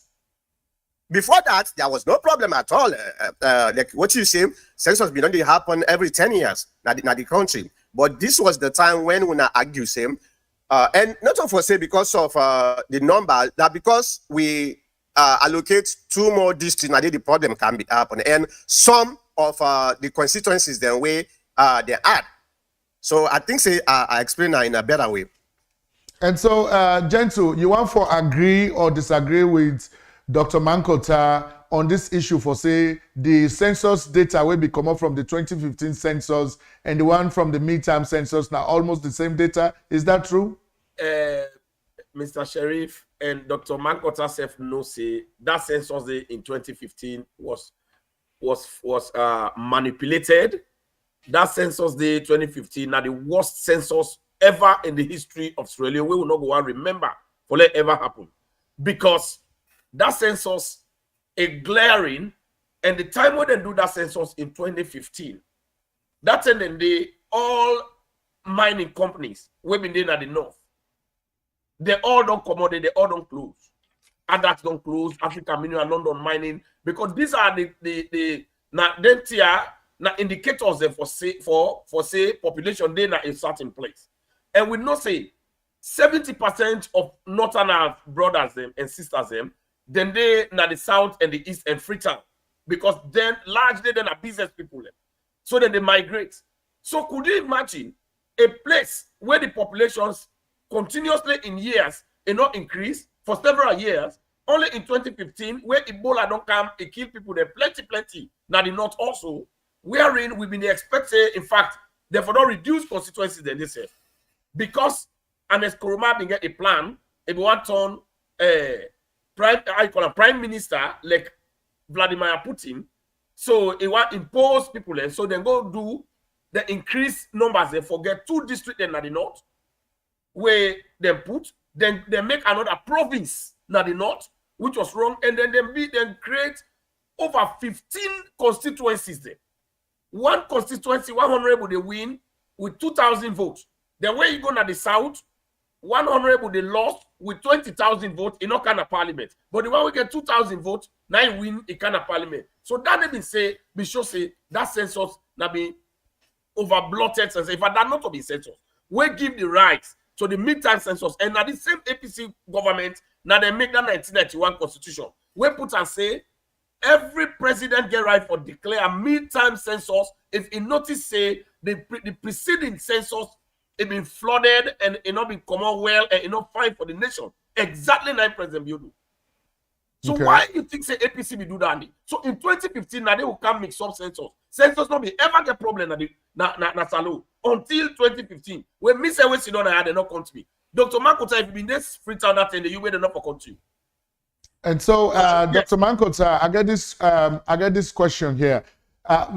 Before that, there was no problem at all. Like what you say, census been only happen every 10 years in the country. But this was the time when we argue same. And not for say because of the number, that because we allocate 2 more districts, now the problem can be happen. And some of the constituencies then way they add. So I think say I explain that in a better way. And so, Gentle, you want for agree or disagree with Dr. Mankota on this issue for say the census data will be come up from the 2015 census and the one from the midterm census now almost the same data. Is that true? Mr. Sheriff and Dr. Mankota self no say that census day in 2015 was manipulated. That census day 2015 now the worst census ever in the history of Sierra Leone. We will not go and remember for let ever happen, because that census a glaring, and the time when they do that census in 2015, that's when they all mining companies we've been at the north, they all don't commodity, they all don't close. ADAX don't close, African Mineral and London Mining, because these are the indicators there for say population they in a certain place. And we know say 70% of northern brothers them and sisters them, then they na the south and the east and Freetown, because then largely then are business people them. So then they migrate. So could you imagine a place where the populations continuously in years not increase for several years, only in 2015, where Ebola don't come, it kill people there plenty. Now the north also, wherein we've been expecting, in fact, therefore not reduce constituencies than this year. Because Ames Koroma been get a plan, if we want on prime minister like Vladimir Putin, so it want impose people and so then go do the increased numbers. They forget 2 districts in the north where they put, then they make another province in the north, which was wrong, and then they create over 15 constituencies there. One constituency, 100 they win with 2,000 votes. The way you go to the south, 100 they lost with 20,000 votes in all kind of parliament. But the one we get 2,000 votes, now you win a kind of parliament. So that they been say, be sure say that census now be over blotted census. If that not to be census, we give the rights to the midterm census, and now the same APC government now they make that 1991 constitution. We put and say every president get right for declare a midterm census if he notice say the preceding census it been flooded and it not been common well and it not fine for the nation. Exactly like President Biodu. So why you think say APC be do that? So in 2015 now they will come mix up census. Census not be ever get problem na Salo until 2015. When me say we sit down I had they not come to me. Dr. Mankota, if you been this free town that in the you wait not for country. And so, Dr. Mankota, I get this question here.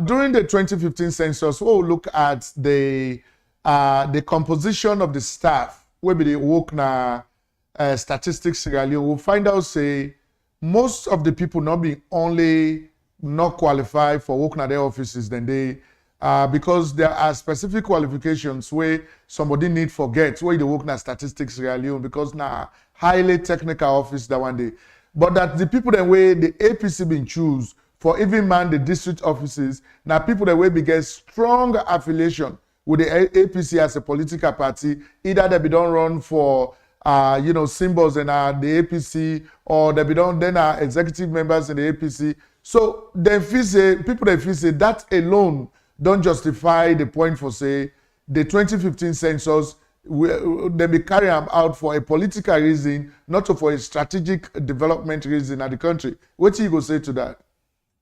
During the 2015 census, we'll look at the composition of the staff. Where be the work na statistics Sierra Leone. We'll find out say most of the people not be only not qualified for work na their offices than they. Because there are specific qualifications where somebody need forget where they work na statistics Sierra Leone because na highly technical office that one day. But that the people that way the APC been choose for even man the district offices, now people that way be get strong affiliation with the APC as a political party, either they be don't run for symbols in the APC or they be don't then are executive members in the APC. So they feel say people they feel say that alone don't justify the point for say the 2015 census they be carrying them out for a political reason, not for a strategic development reason at the country. What do you go say to that?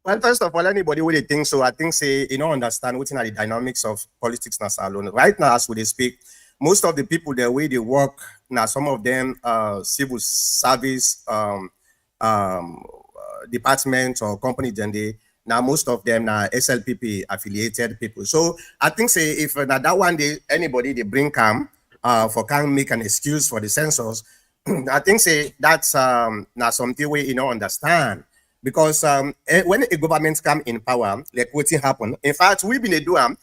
Well, first of all, anybody would think so. I think say you don't understand what are the dynamics of politics now alone. Right now, as we speak, most of the people the way they work now, some of them civil service department or company then they now most of them are SLPP affiliated people. So I think say if that one day anybody they bring come for can make an excuse for the census, I think say that's now something we understand. Because when a government come in power, like what's happen. In fact, we've been doing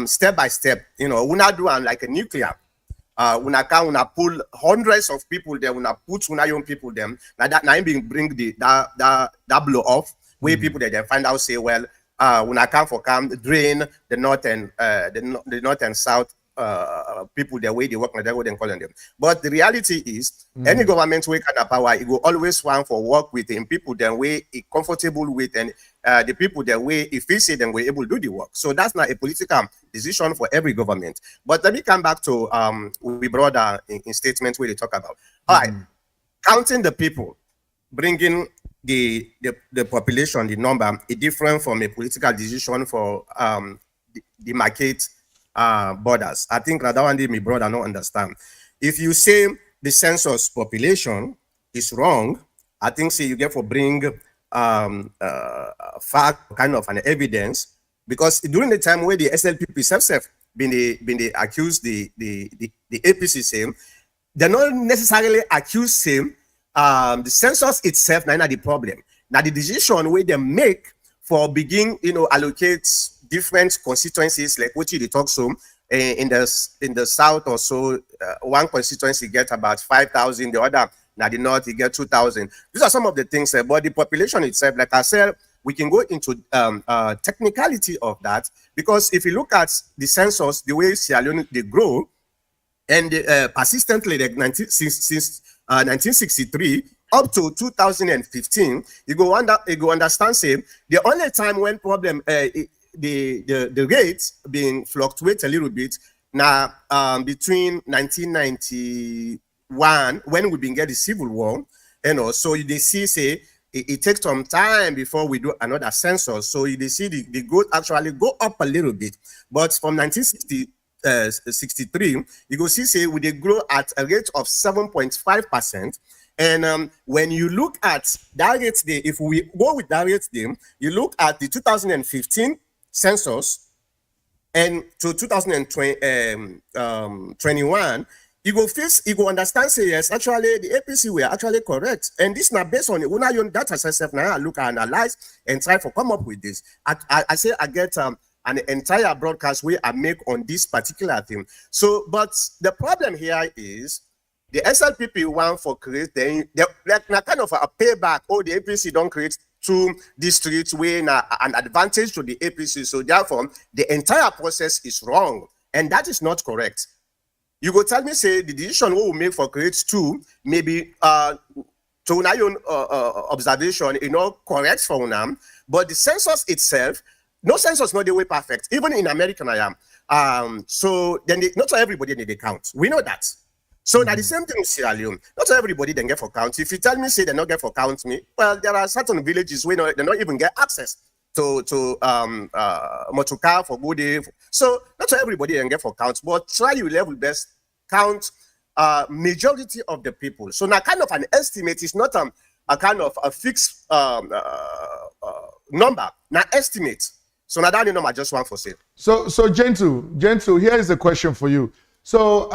step by step. We not doing like a nuclear. We not pull hundreds of people there. We not put young people them. Now bring that blow off. Where people that they find out say well, when I come for drain the north and the north and south people the way they work, they would calling them. But the reality is, any government way kind of power, it will always want for work with them people the way it comfortable with and the people the way if we say them we're able to do the work. So that's not a political decision for every government. But let me come back to we brought in statement where they talk about all right, counting the people, bringing the population, the number, is different from a political decision for the market borders. I think that one day my brother don't understand. If you say the census population is wrong, I think say you get for bring fact kind of an evidence, because during the time where the SLPP self been they accused the APC same, they're not necessarily accused same. The census itself not the problem. Now the decision where they make for begin allocate different constituencies like what you talk so in the south or so one constituency get about 5,000, the other now the north you get 2,000. These are some of the things but the population itself, like I said, we can go into technicality of that, because if you look at the census, the way Sierra Leone they grow and persistently like since 1963 up to 2015, you go understand say the only time when problem the rates being fluctuate a little bit now between 1991 when we been get the Civil War, so they see say it takes some time before we do another census. So you see the growth actually go up a little bit, but from 1963 you go see say we they grow at a rate of 7.5%. And when you look at that rate day, if we go with that rate day, you look at the 2015 census and to 2021, you go understand say yes, actually the APC were actually correct. And this now based on when I own data self now I look and analyze and try to come up with this. I say I get an entire broadcast where I make on this particular thing. So, but the problem here is the SLPP want for create like kind of a payback. Oh, the APC don't create 2 districts where an advantage to the APC. So therefore, the entire process is wrong, and that is not correct. You go tell me say the decision we will make for create 2 maybe to my own observation, correct for now, but the census itself, no census not the way perfect. Even in America, I am. So then not everybody need the count. We know that. So now the same thing with Sierra Leone. Not everybody then get for count. If you tell me say they not get for count me, well, there are certain villages where they not even get access to motorcar for good day. So not everybody then get for count, but try your level best count majority of the people. So now kind of an estimate is not a kind of a fixed number. Now estimate. So now that number just one for sale. So Gentle, here is a question for you. So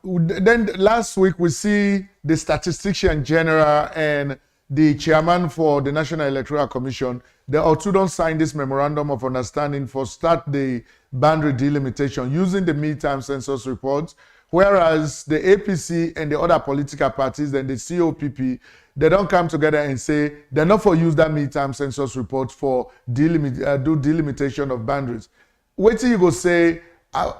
then last week we see the statistician general and the chairman for the National Electoral Commission, they also don't sign this memorandum of understanding for start the boundary delimitation using the midterm census reports, whereas the APC and the other political parties and the COPP, they don't come together and say they're not for use that midterm census report for do delimitation of boundaries. Wait till you go say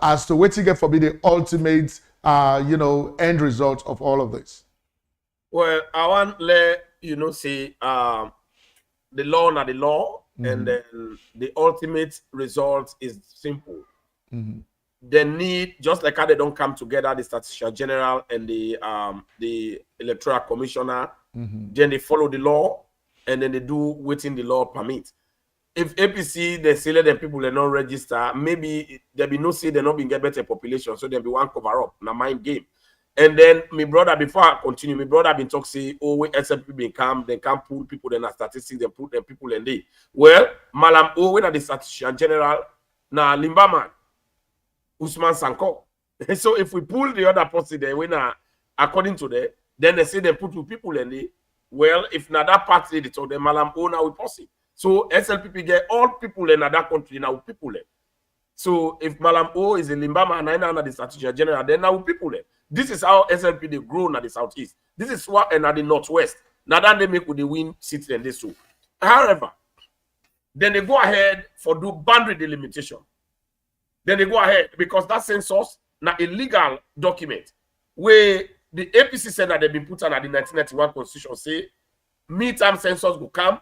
as to what you get for be the ultimate, end result of all of this? Well, I want to let say the law not the law, and then the ultimate result is simple. They need, just like how they don't come together, the Statistician General and the Electoral Commissioner, then they follow the law, and then they do within the law permit. If APC, they say let them people they not register, maybe there be no say they not been get better population, so there be one cover up, na mind game. And then my brother, before I continue, my brother been talk say, oh, when SLPP been come, they can't pull people, then statistics, they put them people in there. Well, Malam O, when are the Statistician General, na Limbaman, Usman Sanko. So if we pull the other person there, when according to that, then they say they put 2 people in there. Well, if not that party, they told them Malam O now we posse. So SLPP get all people in that country now people there. So if Malam O is a Limbama and I know the Statistician General, then now people there. This is how SLP they grow in the southeast. This is what and at the northwest. Now that they make with the win city and this too. However, then they go ahead for do boundary delimitation. Then they go ahead because that census now a legal document where the APC said that they've been put under the 1991 constitution say midterm census will come.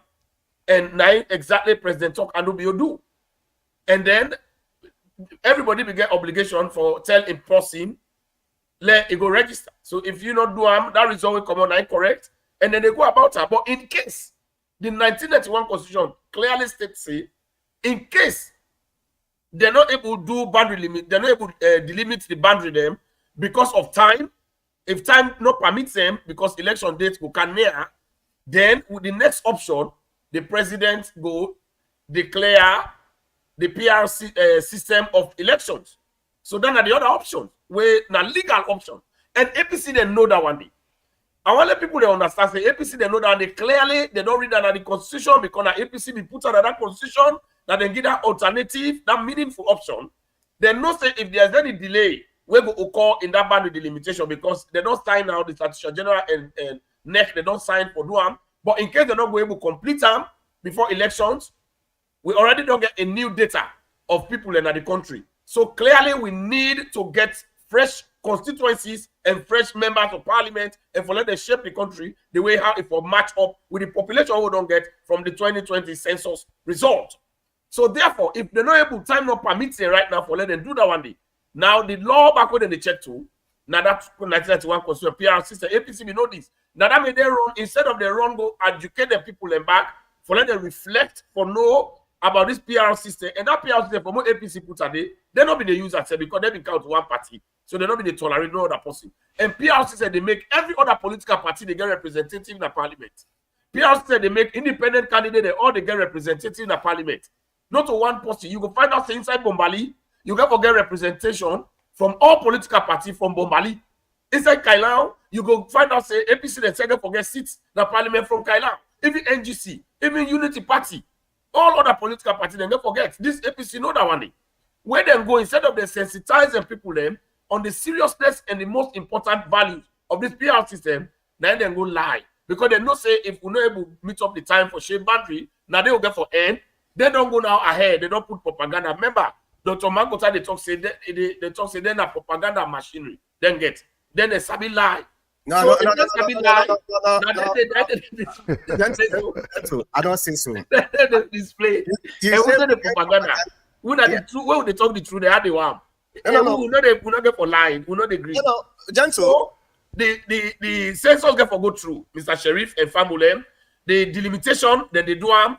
And now exactly President Talk and do. And then everybody will get obligation for tell in person, let it go register. So if you not do that result will come on incorrect, and then they go about it. But in case the 1991 constitution clearly states say, in case they're not able to do boundary limit, they're not able to delimit the boundary them because of time. If time not permits them, because election dates will come near, then with the next option, the president go declare the PRC system of elections. So then are the other options, where now legal option. And APC they know that one day. I want to let people they understand. Say APC they know that they clearly they don't read that the constitution because the APC be put under that constitution that they give that alternative, that meaningful option. They know say if there's any delay, we go occur in that boundary delimitation because they don't sign now the Statistician General and NEC they don't sign for DUAM. But in case they're not going to complete them before elections, we already don't get a new data of people in the country. So clearly we need to get fresh constituencies and fresh members of parliament and for let them shape the country the way how it will match up with the population we don't get from the 2020 census result. So therefore, if they're not able, time not permits it right now for let them do that one day. Now the law back when they check too. Now that 1991 constitution PR system, APC, we know this. Now that made they run, instead of they run, go educate the people and back for let them reflect for know about this PR system. And that PR system for more APC put a day, they're not be the user said because they been count one party. So they're not be the tolerate no other person. And PR system they make every other political party they get representative in the parliament. PR system they make independent candidate, they all they get representative in the parliament. Not to one person. You go find out say inside Bombali, you can get representation from all political parties from Bombali. Inside Kailan, you go find out say APC the second forget seats in the parliament from Kailan. Even NGC, even Unity Party, all other political parties, they don't forget. This APC know that one day. Where they go, instead of they sensitize the people them on the seriousness and the most important values of this PR system, then they go lie. Because they know say if we're not able to meet up the time for shape boundary, now they will get for end. They don't go now ahead. They don't put propaganda. Remember, Dr. Mankota, they talk say then a propaganda machinery. Then they sabi lie. No, So no, if no, they sabi no, lie, no, no, now no, they I don't think so. they display. You And said- who the propaganda? Who not Yeah. the truth? When they talk the truth, they are the one. No. We not get for lying. We not agree. Gentle. So the census get for go through, Mr. Sheriff and Famulem. The delimitation, then they do them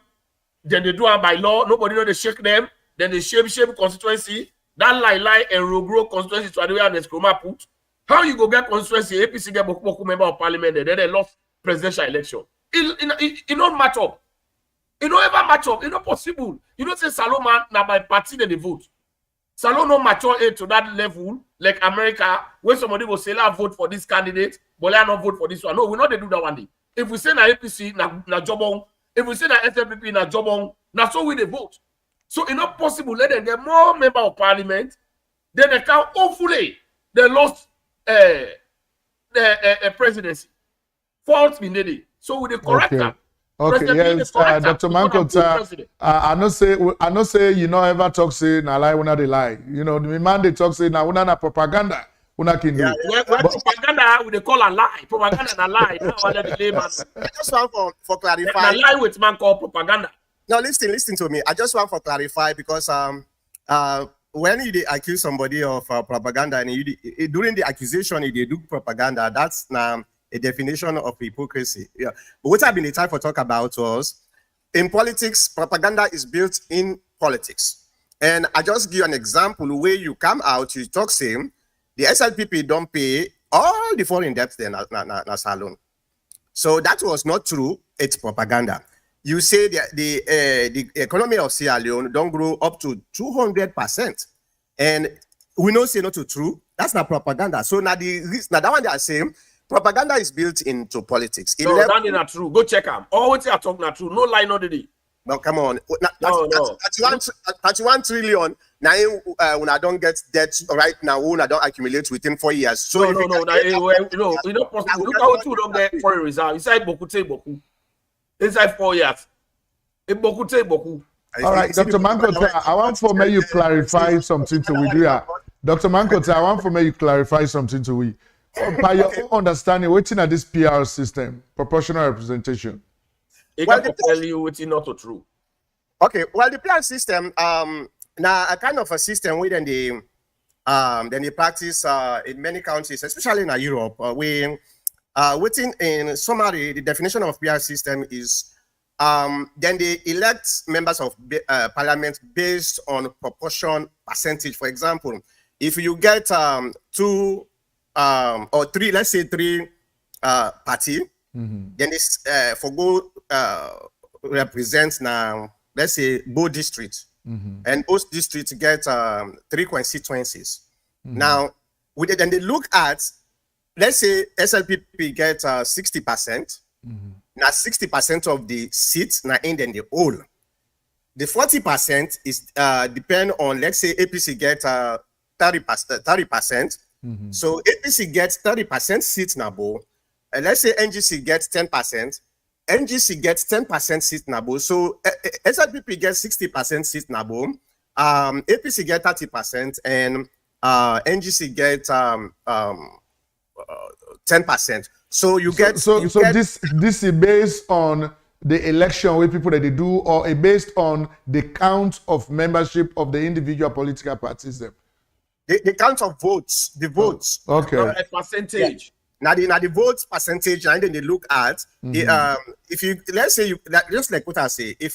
by law. Nobody know they shake them. Then they shape constituency. That lie and grow constituency to the way and Eskroma put. How you go get constituency? APC get boku member of parliament. Then they lost presidential election. It not match up. It don't ever match up. It's not possible. You don't say Salomon now by party then they vote. Salon no mature to that level, like America, where somebody will say, I vote for this candidate, but I not vote for this one. No, we not they do that one day. If we say na APC na jobong, if we say na SLPP na jobong, na so we they vote. So it's not possible. Let them get more member of parliament. Then they can hopefully they lost the presidency. Fault be needed. So with the correct that. Okay, yes, Dr. Mankota, I know say you know ever talk say na lie una dey lie. You know, the man they talk say na una na propaganda una can do. Where propaganda we they call a lie. Propaganda na lie. Now I let the layman. I just want for Na clarify. lie with man called propaganda. No, listen to me. I just want for clarify because when you accuse somebody of propaganda and during the accusation they do propaganda, that's a definition of hypocrisy. Yeah. But what I've been the time for talk about was in politics, propaganda is built in politics. And I just give you an example where you come out, you talk same, the SLPP don't pay all the foreign debt there na salon. So that was not true, it's propaganda. You say the economy of Sierra Leone don't grow up to 200%. And we know say not true. That's not propaganda. So now that one they are saying, propaganda is built into politics. No, that is not true. Go check them. All what you are talking not true. No lie, no did. No, come on. No. 31 trillion. Now, when I don't get debt right now, when I don't accumulate within 4 years. So No. You know, possible. Look how you don't get foreign reserve. Inside Boku. Inside 4 years. Boku. All right, Dr. Mankota, I want for me you clarify something to we do here. Dr. Mankota, I want for me you clarify something to we. By your own understanding, waiting at this PR system, proportional representation. It can tell you what's not so true. Okay, well, the PR system, now a kind of a system within then they practice in many countries, especially in Europe, where within in summary, the definition of PR system is then they elect members of parliament based on proportion percentage. For example, if you get two or three, let's say three party, then this for go represents now, let's say both districts, and both districts get 3 constituencies. Now, then they look at, let's say SLPP get 60%. Now 60% of the seats now in the whole. The 40% is depend on, let's say APC get 30%. So APC gets 30% seats now, let's say NGC gets 10%. NGC gets 10% seats now, so SLPP gets 60% seats now. APC get 30%, and NGC get 10%. So you get this is based on the election where people that they do, or based on the count of membership of the individual political parties? Them? The count of votes, the votes. Oh, okay. A percentage. Yeah. Now the votes percentage, and then they look at if you, let's say, just like what I say, if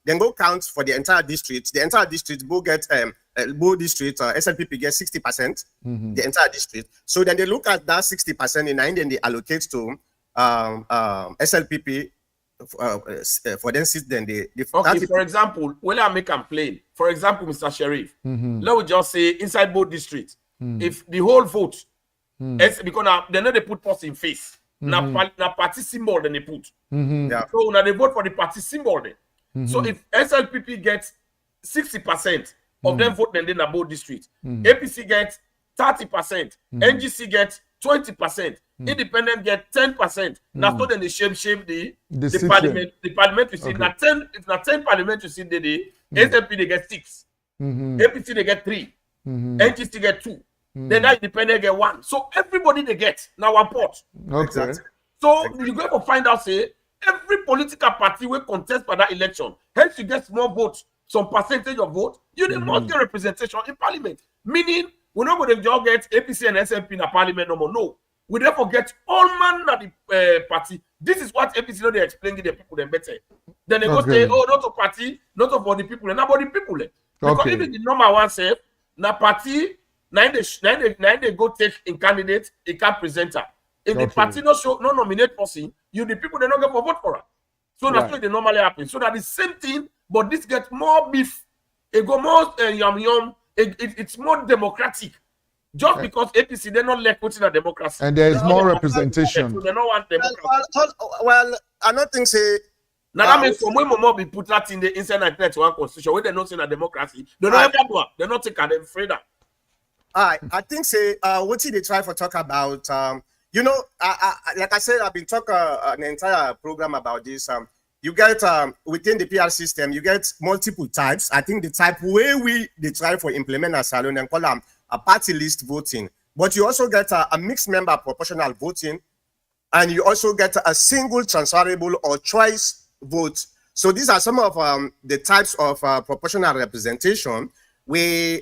then go count for the entire district go get Bo district, SLPP gets 60%, the entire district. So then they look at that 60% and then they allocate to SLPP for them. Then they okay. For example, when I make a complaint, for example, Mr. Sheriff, let me just say inside both districts, if the whole vote, because they know they put us in face, now party symbol then they put. Yeah. So now they vote for the party symbol then. So if SLPP gets 60% of them vote then in both districts, APC gets 30%, NGC gets 20%. Independent get 10%. Now so then they shape the parliament. The parliamentary seat. Now 10 parliamentary seat the SLP they get 6. APC they get 3. NGC get 2. Then that independent get 1. So everybody they get now one pot. Okay. Exactly. So you go to find out say every political party will contest for that election. Hence you get more votes, some percentage of vote. You must get representation in parliament. Meaning we're not going to just get APC and SLP in the parliament no more. No. We therefore get all man at the party. This is what APC know they explain to the people them better. Then they go say, oh, not a party, not for the people, and not for the people. Because even the number one self, na party, now they go take in candidate, a card presenter. If the party no nominate person, you the people they not get for vote for her. So that's what they normally happen. So that the same thing, but this gets more beef. It go more yum. It's more democratic. Just because APC they not like putting a democracy, and there is more representation. So they don't want democracy. Well, I don't think say. Now that means some way more be put that in the inside 1991 constitution where they not saying a democracy. They don't have one. They not take them freedom. I think say what they try for talk about you know like I said I've been talking an entire program about this. You get within the PR system you get multiple types. I think the type where they try for implement a salon and call them a party list voting, but you also get a mixed member proportional voting, and you also get a single transferable or choice vote. So these are some of the types of proportional representation where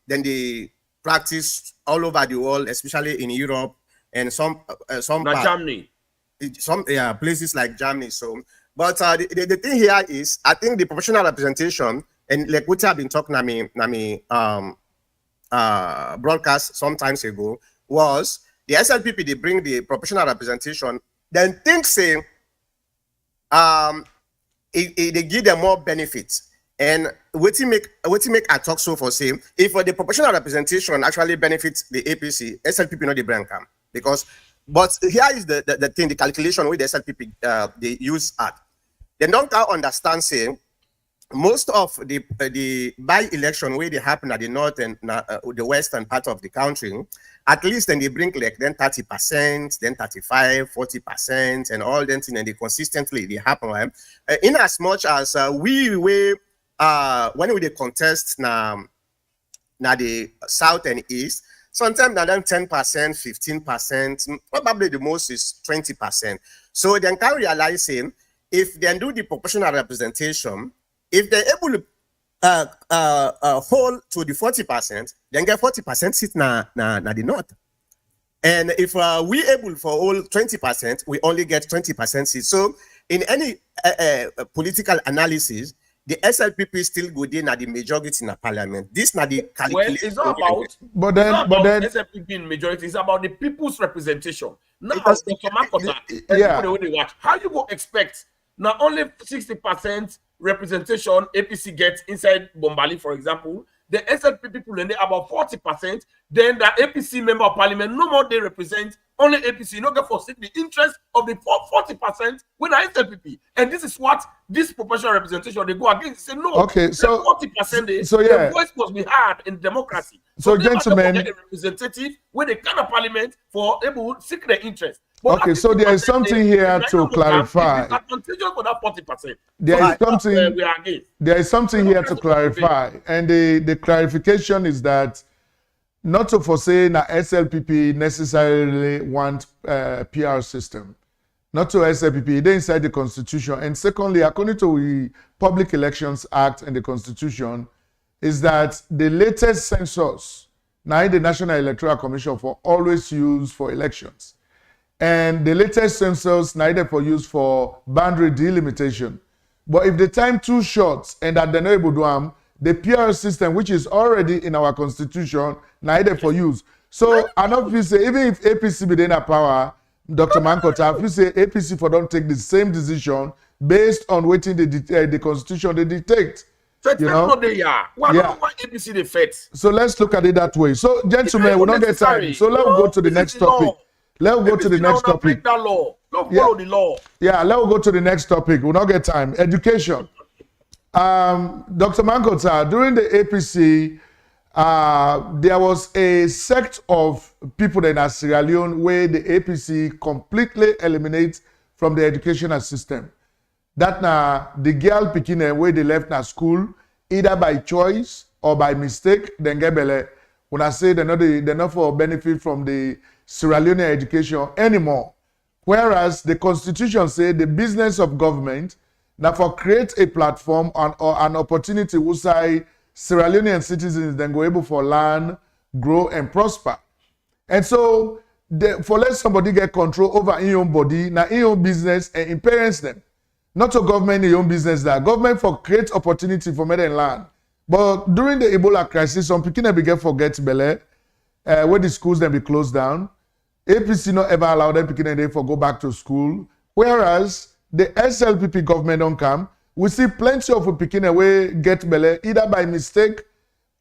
then they practice all over the world, especially in Europe and some Germany, some places like Germany. So, but the thing here is, I think the proportional representation, and like what I've been talking broadcast some times ago, was the SLPP they bring the proportional representation, then think say they give them more benefits. And what you make I talk so for say if the proportional representation actually benefits the APC, SLPP not the brand come because but here is the thing, the calculation with the SLPP they use at. They don't understand say most of the by-election where they happen at the north and the western part of the country, at least then they bring like then 30%, then 35, 40%, and all that thing, and they consistently they happen. Right? In as much as when we contest now the south and east, sometimes now then 10%, 15%, probably the most is 20%. So then can realizing if they do the proportional representation. If they're able to hold to the 40%, then get 40% sit na the north. And if we able for all 20%, we only get 20% seats. So in any political analysis, the SLPP still go in at the majority in the parliament. This not the calculation. Well, it's not about SLPP in majority. It's about the people's representation. Now, because, how you go expect not only 60% representation APC gets inside Bombali, for example, the SLP people and they about 40%, then the APC member of parliament no more they represent only APC, you know, get for the interest of the 40% with the SLPP. And this is what this proportional representation they go against. They say no, okay, so 40% so yeah, the voice must be heard in democracy. So gentlemen, get a representative with the kind of parliament for able to seek their interest. But okay, so there is something here to clarify. Advantageous for that 40%. There is something here to clarify, and the clarification is that not to foresee that SLPP necessarily want PR system. Not to SLPP, they inside the Constitution. And secondly, according to the Public Elections Act and the Constitution, is that the latest census, now the National Electoral Commission for always use for elections. And the latest census neither for use for boundary delimitation. But if the time too short and that they're not able to do the PR system, which is already in our constitution, neither for use. So I know if you say, even if APC be in a power, Dr. Mankota, if you say APC for don't take the same decision based on waiting the constitution they dictate. You know? Why APC the feds? So let's look at it that way. So gentlemen, we'll not get time. So let's go to the next topic. Let's go to the next topic. That law. Don't follow the law. Yeah, let's go to the next topic. We'll not get time. Education. Dr. Mankota, during the APC, there was a sect of people in Sierra Leone where the APC completely eliminates from the educational system. That now the girl picking where they left na school, either by choice or by mistake, then get belle. When I say they're not for benefit from the Sierra Leone education anymore. Whereas the constitution say the business of government now for create a platform or an opportunity who say Sierra Leonean citizens then go able for learn, grow and prosper. And so for let somebody get control over in your own body, now in your own business and in parents them. Not to government in your own business that government for create opportunity for men and land. But during the Ebola crisis, some people begin forget Bele, where the schools then be closed down. APC not ever allow them picking for go back to school. Whereas the SLPP government don't come, we see plenty of picking away get Bele either by mistake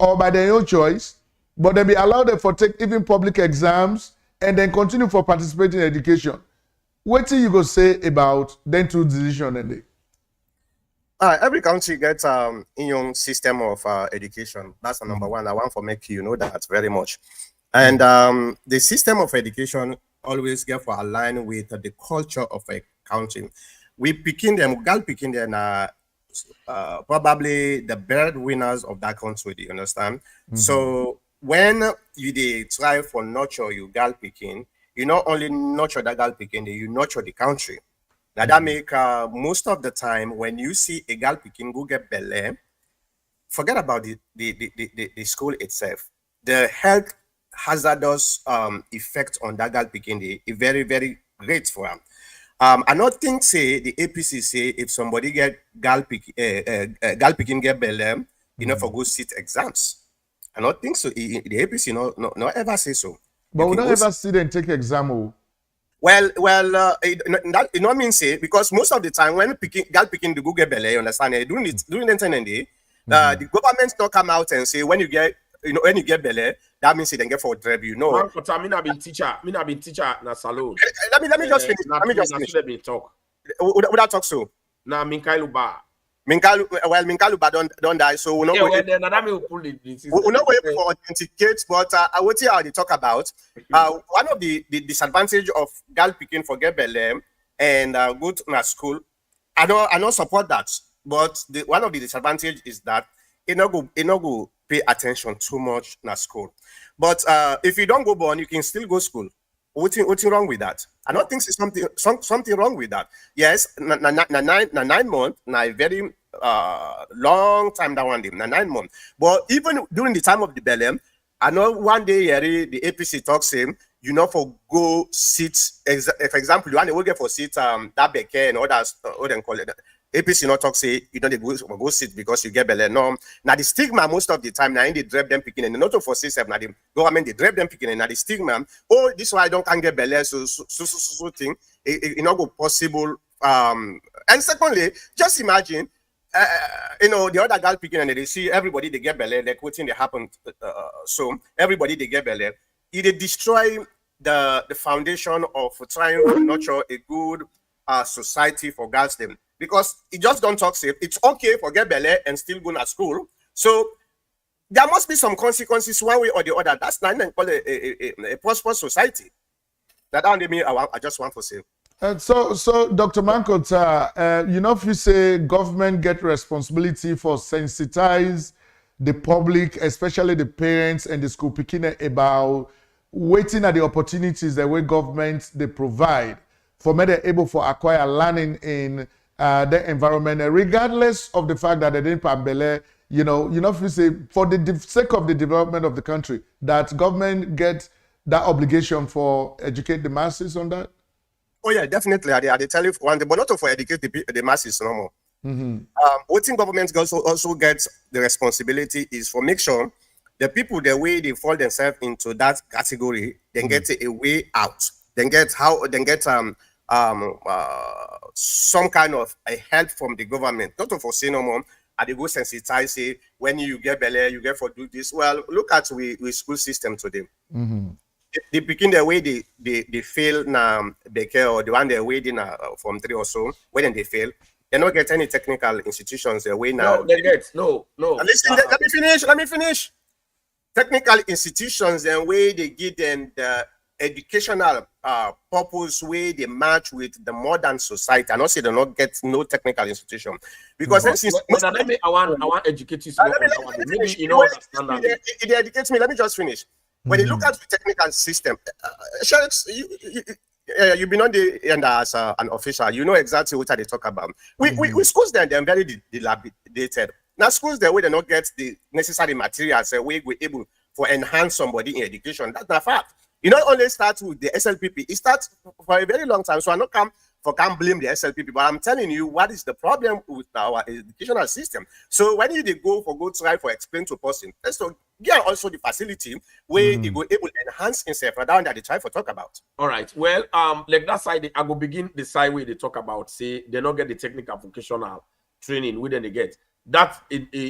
or by their own choice. But they be allowed them for take even public exams and then continue for participating in education. What do you go say about them two decisions? Every country gets in your system of education. That's the number one. I want to make you know that very much. And the system of education always get for align with the culture of a country. We picking them, girl picking them, probably the breadwinners of that country. Do you understand? So when you try for nurture you girl picking, you not only nurture that girl picking, you nurture the country. Now that make most of the time when you see a girl picking go get belle, forget about the school itself. The health hazardous effect on that girl picking is very, very great for them. I not think say the APC say if somebody get girl picking get belle, you know for go sit exams. I not think so. The APC no ever say so. But we don't ever see them take exam. Well, that you know what I mean say because most of the time when girl picking the Google belle, you understand? During the internet day, the government don't come out and say when you get belle, that means they then get for drive. You know. Man, for me, I been teacher na salon. Let me just finish. Let me just finish. Let me talk. Would I talk so? Na Minkailu Ba. Minkalu don't die, so we're not going to authenticate, but I will tell you how they talk about. One of the disadvantage of girl picking for get belle and go to school, I don't support that, but one of the disadvantage is that it not go pay attention too much in school. But if you don't go born, you can still go school. What's wrong with that? I don't think it's something wrong with that. Yes, 9 months, a very long time that one day, 9 months. But even during the time of the belle, I know one day the APC talks him, you know, for go sit. For example, you want to get for sit that beke and others, what call it. APC not talk say you don't go sit because you get belle. No, now the stigma most of the time now they drive them picking and not for C7 now the government they drive them picking and now the stigma. Oh, this why I don't can get belle so thing. It not go possible. And secondly, just imagine. The other girl picking and they see everybody they get belle like what thing they happen. So everybody they get belle. It destroy the foundation of trying to nurture a good society for girls them. Because it just don't talk safe. It's okay for get belle and still go to school. So there must be some consequences one way or the other. That's not called a prosperous society. That only me I just want to say. So Dr. Mankota, if you say government get responsibility for sensitize the public, especially the parents and the school picking about waiting at the opportunities that way government they provide for me they're able to acquire learning in the environment, regardless of the fact that they didn't pambele, if you say for the sake of the development of the country, that government gets that obligation for educate the masses on that? Oh yeah, definitely. I tell you one thing, but not for educate the masses no more. What thing government also gets the responsibility is for make sure the people, the way they fall themselves into that category, then get a way out. Then get some kind of a help from the government. Not to foresee no more. And they go sensitize, say, when you get belay, you get for do this. Well, look at we school system today. They begin the way they fail now, Baker, or the one they're waiting from 3 or so, when they fail. They don't get any technical institutions the way now. No, they get no. Listen, let me finish. Technical institutions and way they give them the educational purpose way they match with the modern society. I not say they not get no technical institution because I want educate you. Maybe you know understand that. It educates me. Let me just finish. When you look at the technical system, you've been on the end as an official. You know exactly what they talk about. We schools they're very dilapidated. Now schools the way they not get the necessary materials, we were able to enhance somebody in education. That's not fact. You not only start with the SLPP, it starts for a very long time. So I not can't blame the SLPP, but I'm telling you what is the problem with our educational system. So when you go try for explain to a person, let's get also the facility where they go able to enhance himself rather than that they try for talk about. All right. Well, like that side, I go begin the side where they talk about say they not get the technical vocational training within they get. That's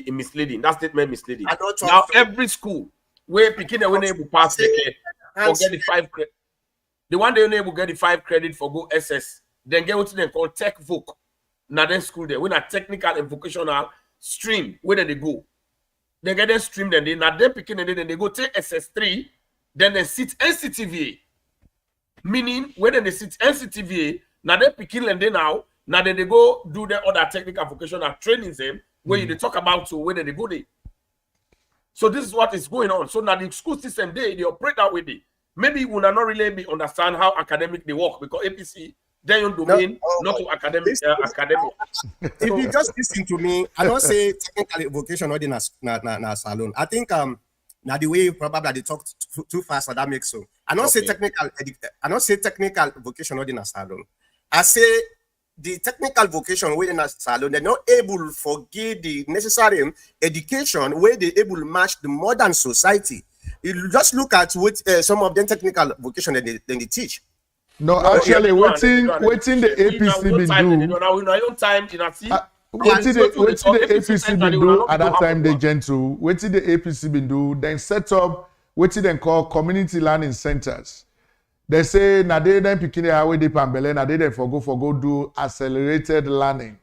misleading. That statement misleading. Now every school where picking when able pass the get the 5 credit. The one they able get the 5 credit for go SS. Then get what they call tech voc. Now then school there when a technical and vocational stream where they go. They get them stream then they now then picking and then they go take SS3, then they sit NCTVA. Meaning when they sit NCTVA, now they picking and then now then they go do the other technical vocational trainings them where they talk about to where they go there. So this is what is going on. So now the school system they operate that way. Maybe we will not really understand how academic they work because APC then your domain not to academic. If you just listen to me, I don't say technical vocation or in a salon. I think now the way probably they talk too fast, that makes so. I don't say technical vocation or in a salon. I say the technical vocation within a salon, they're not able to give the necessary education where they're able to match the modern society. You just look at what some of them technical vocation that they teach. No, actually, waiting the APC been do. Waiting the APC been do at that time they gentle. Waiting the APC been do. Then set up waiting then call community learning centers. They say na they then picking the highway deep and Belen, na they then for go do accelerated learning.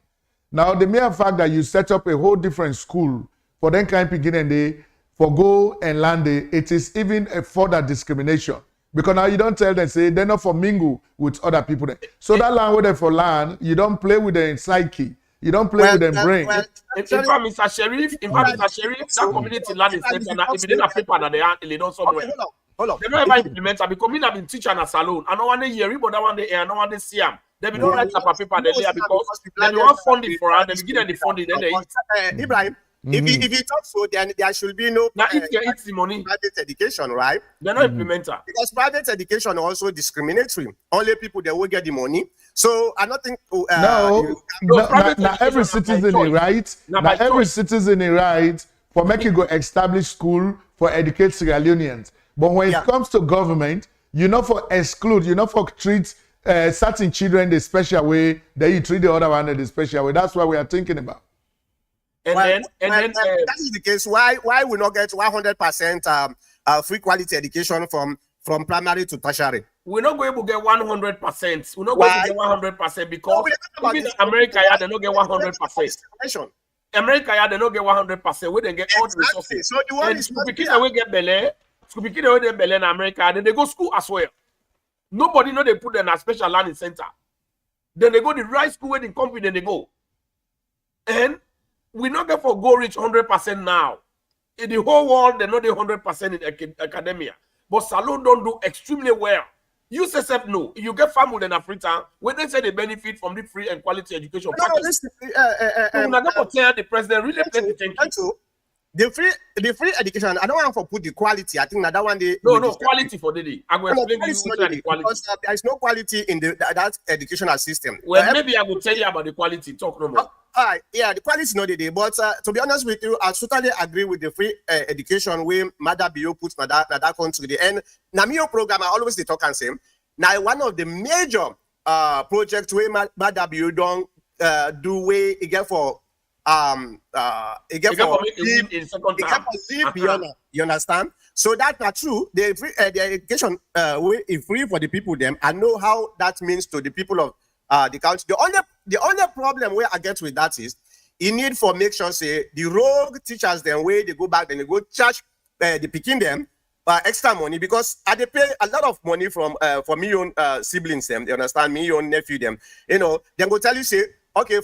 Now the mere fact that you set up a whole different school for them kind beginning they for go and learn it is even a further discrimination. Because now you don't tell them, say, they're not for mingle with other people. So that land where they for land, you don't play with them psyche. You don't play with them brain. In fact, Mr. Sheriff, that community land is center. If you didn't have paper that they don't somewhere. Hold on. They don't ever implement it because me have been teaching a salon. I don't want to hear it, but that one day I don't want to see them. They don't write up a paper there because they want funding for us. They begin them the funding, then they eat. Ibrahim. If you talk so, then there should be no it's the money. Private education, right? They're not implementer. Because private education also discriminatory. Only people that will get the money. So I don't think every citizen is right. Now every citizen is right for make you go establish school for educate Sierra Leoneans. But when it comes to government, you know for exclude, you know for treat certain children the special way, then you treat the other one in the special way. That's what we are thinking about. Then that is the case. Why we not get 100% free quality education from primary to tertiary? We're not going to get 100%. We're not going to get 100% because even America, they don't get 100%. America, they don't get 100%. We don't get all the resources. So the one is we get Belay. School in America, then they go school as well. Nobody know they put them in a special learning center. Then they go the right school where they company, then they go. And we not get for go reach 100% now. In the whole world, they know they 100% in academia. But salon don't do extremely well. You say no. You get family in Africa when they say they benefit from the free and quality education. No, listen. We're not going to tell the president really plenty thank you. The free education, I don't want to put the quality. I think that one day. No, quality for the day. I will explain to you the quality. Because there is no quality in that educational system. Well, maybe I will tell you about the quality. Talk no more. All right, yeah, the quality is not the day. But to be honest with you, I totally agree with the free education way Mother Bio puts that country. And Namio program, I always talk and say, now one of the major projects where Mother Bio don't do way again for you understand? So that's not true. The education is free for the people them. I know how that means to the people of the country. The only problem where I get with that is you need for make sure say the rogue teachers them where they go back and they go charge the picking them extra money because they pay a lot of money from for me own siblings them. You understand? Me own nephew them. You know, then go tell you say. Okay,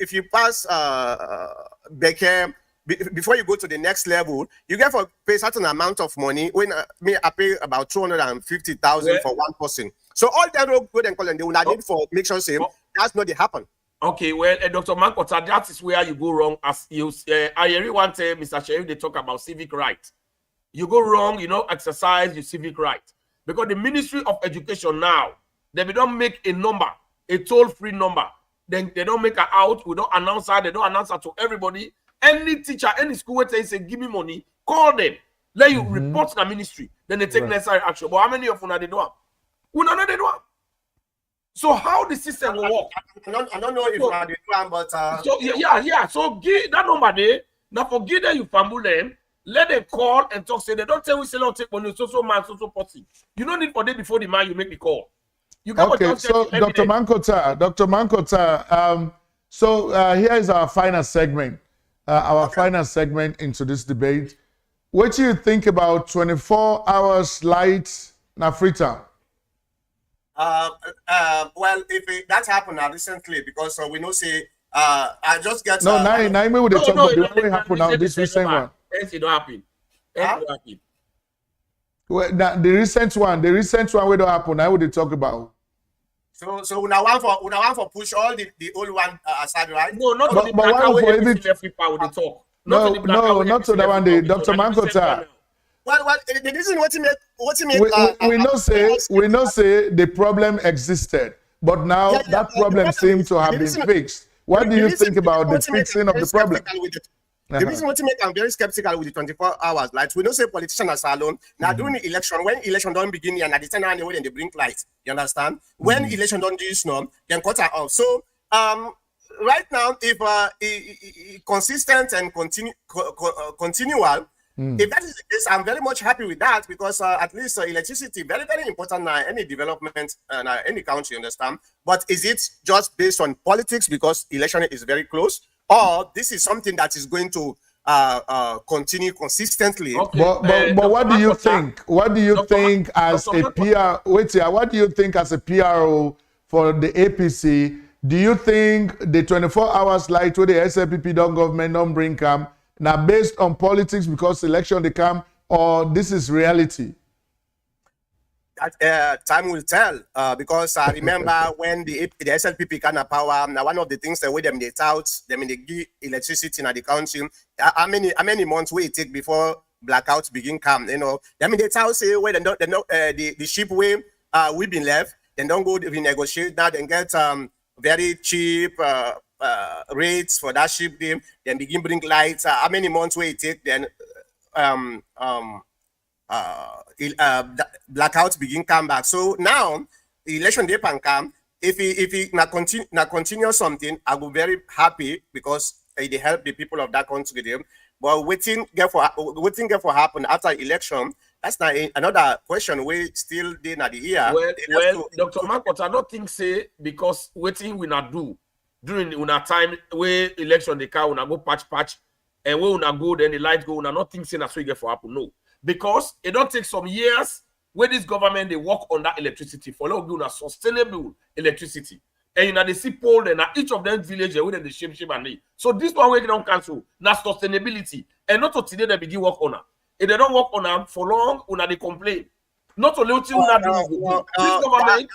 if you pass Beckham, before you go to the next level, you get for pay certain amount of money. When I pay about 250,000 for one person. So all that road go and call and they will not need for make sure same. That's not the happen. Okay, well, Dr. Mankota, that is where you go wrong. As you, I hear one time, Mr. Sheriff, they talk about civic rights. You go wrong, exercise your civic rights because the Ministry of Education now they don't make a number, a toll-free number. Then they don't make her out. We don't announce her. They don't announce her to everybody. Any teacher, any school where they say, give me money, call them. Let you report to the ministry. Then they take necessary action. But how many of you they do? We don't know they do. So how the system will work? I don't know if they do, but so yeah. So give that number there. Now forgive them, you fumble them. Let them call and talk. Say they don't tell we say don't take money. So man, so person. You don't need for them before the man you make the call. Okay, so Dr. Mankota, here is our final segment, final segment into this debate. What do you think about 24 hours light in Africa? Well, if that happened recently, because we know say I just get no, now we would talk about what happened now. This recent one. It don't happen. It don't happen. Well, the recent one we don't happen. I would talk about. So we now want for push all the old one aside, right? No, not but, the black one for every people with the talk. No, not to that one. Dr. Mankota. Well, the reason what you make. We know say the problem existed, but now that problem seems to have been fixed. What do you think about the fixing of the problem? The reason what I'm very skeptical with the 24 hours lights, we don't say politicians are alone. Now during the election, when election don't begin and at the time they they bring lights, you understand? When election don't do snow, then cut her off. So right now, if consistent and continual, if that is the case, I'm very much happy with that because at least electricity very, very important any development in any country, understand? But is it just based on politics because election is very close? Or this is something that is going to continue consistently. Okay. But what do you think? What do you think as a PR? What do you think as a PRO for the APC? Do you think the 24 hours light where the SLPP government don't bring come now based on politics because election they come, or this is reality? Time will tell because I remember when the SLPP kind of power. Now one of the things that way them they tout them in the give electricity in the country. How many months will it take before blackouts begin come? Them in the tout say where the ship way we been left. Then don't go renegotiate that and get very cheap rates for that ship. Then begin bring lights. How many months will it take? Then blackouts begin come back. So now the election day can come. If he continue something, I will be very happy because it help the people of that country. But waiting get for happen after election. That's not another question. We still did not hear. Well, Dr. Mankota, I don't think say because waiting we not do during una time where election they can una go patch and we una go then the light go una not think say that's what get for happen. No. Because it don't take some years where this government they work on that electricity for long a sustainable electricity. And they see pole and each of them village where they shape and need. So this one we don't cancel now sustainability and not to today they begin work on her. If they don't work on her for long, they complain. Not only what you not do, this government.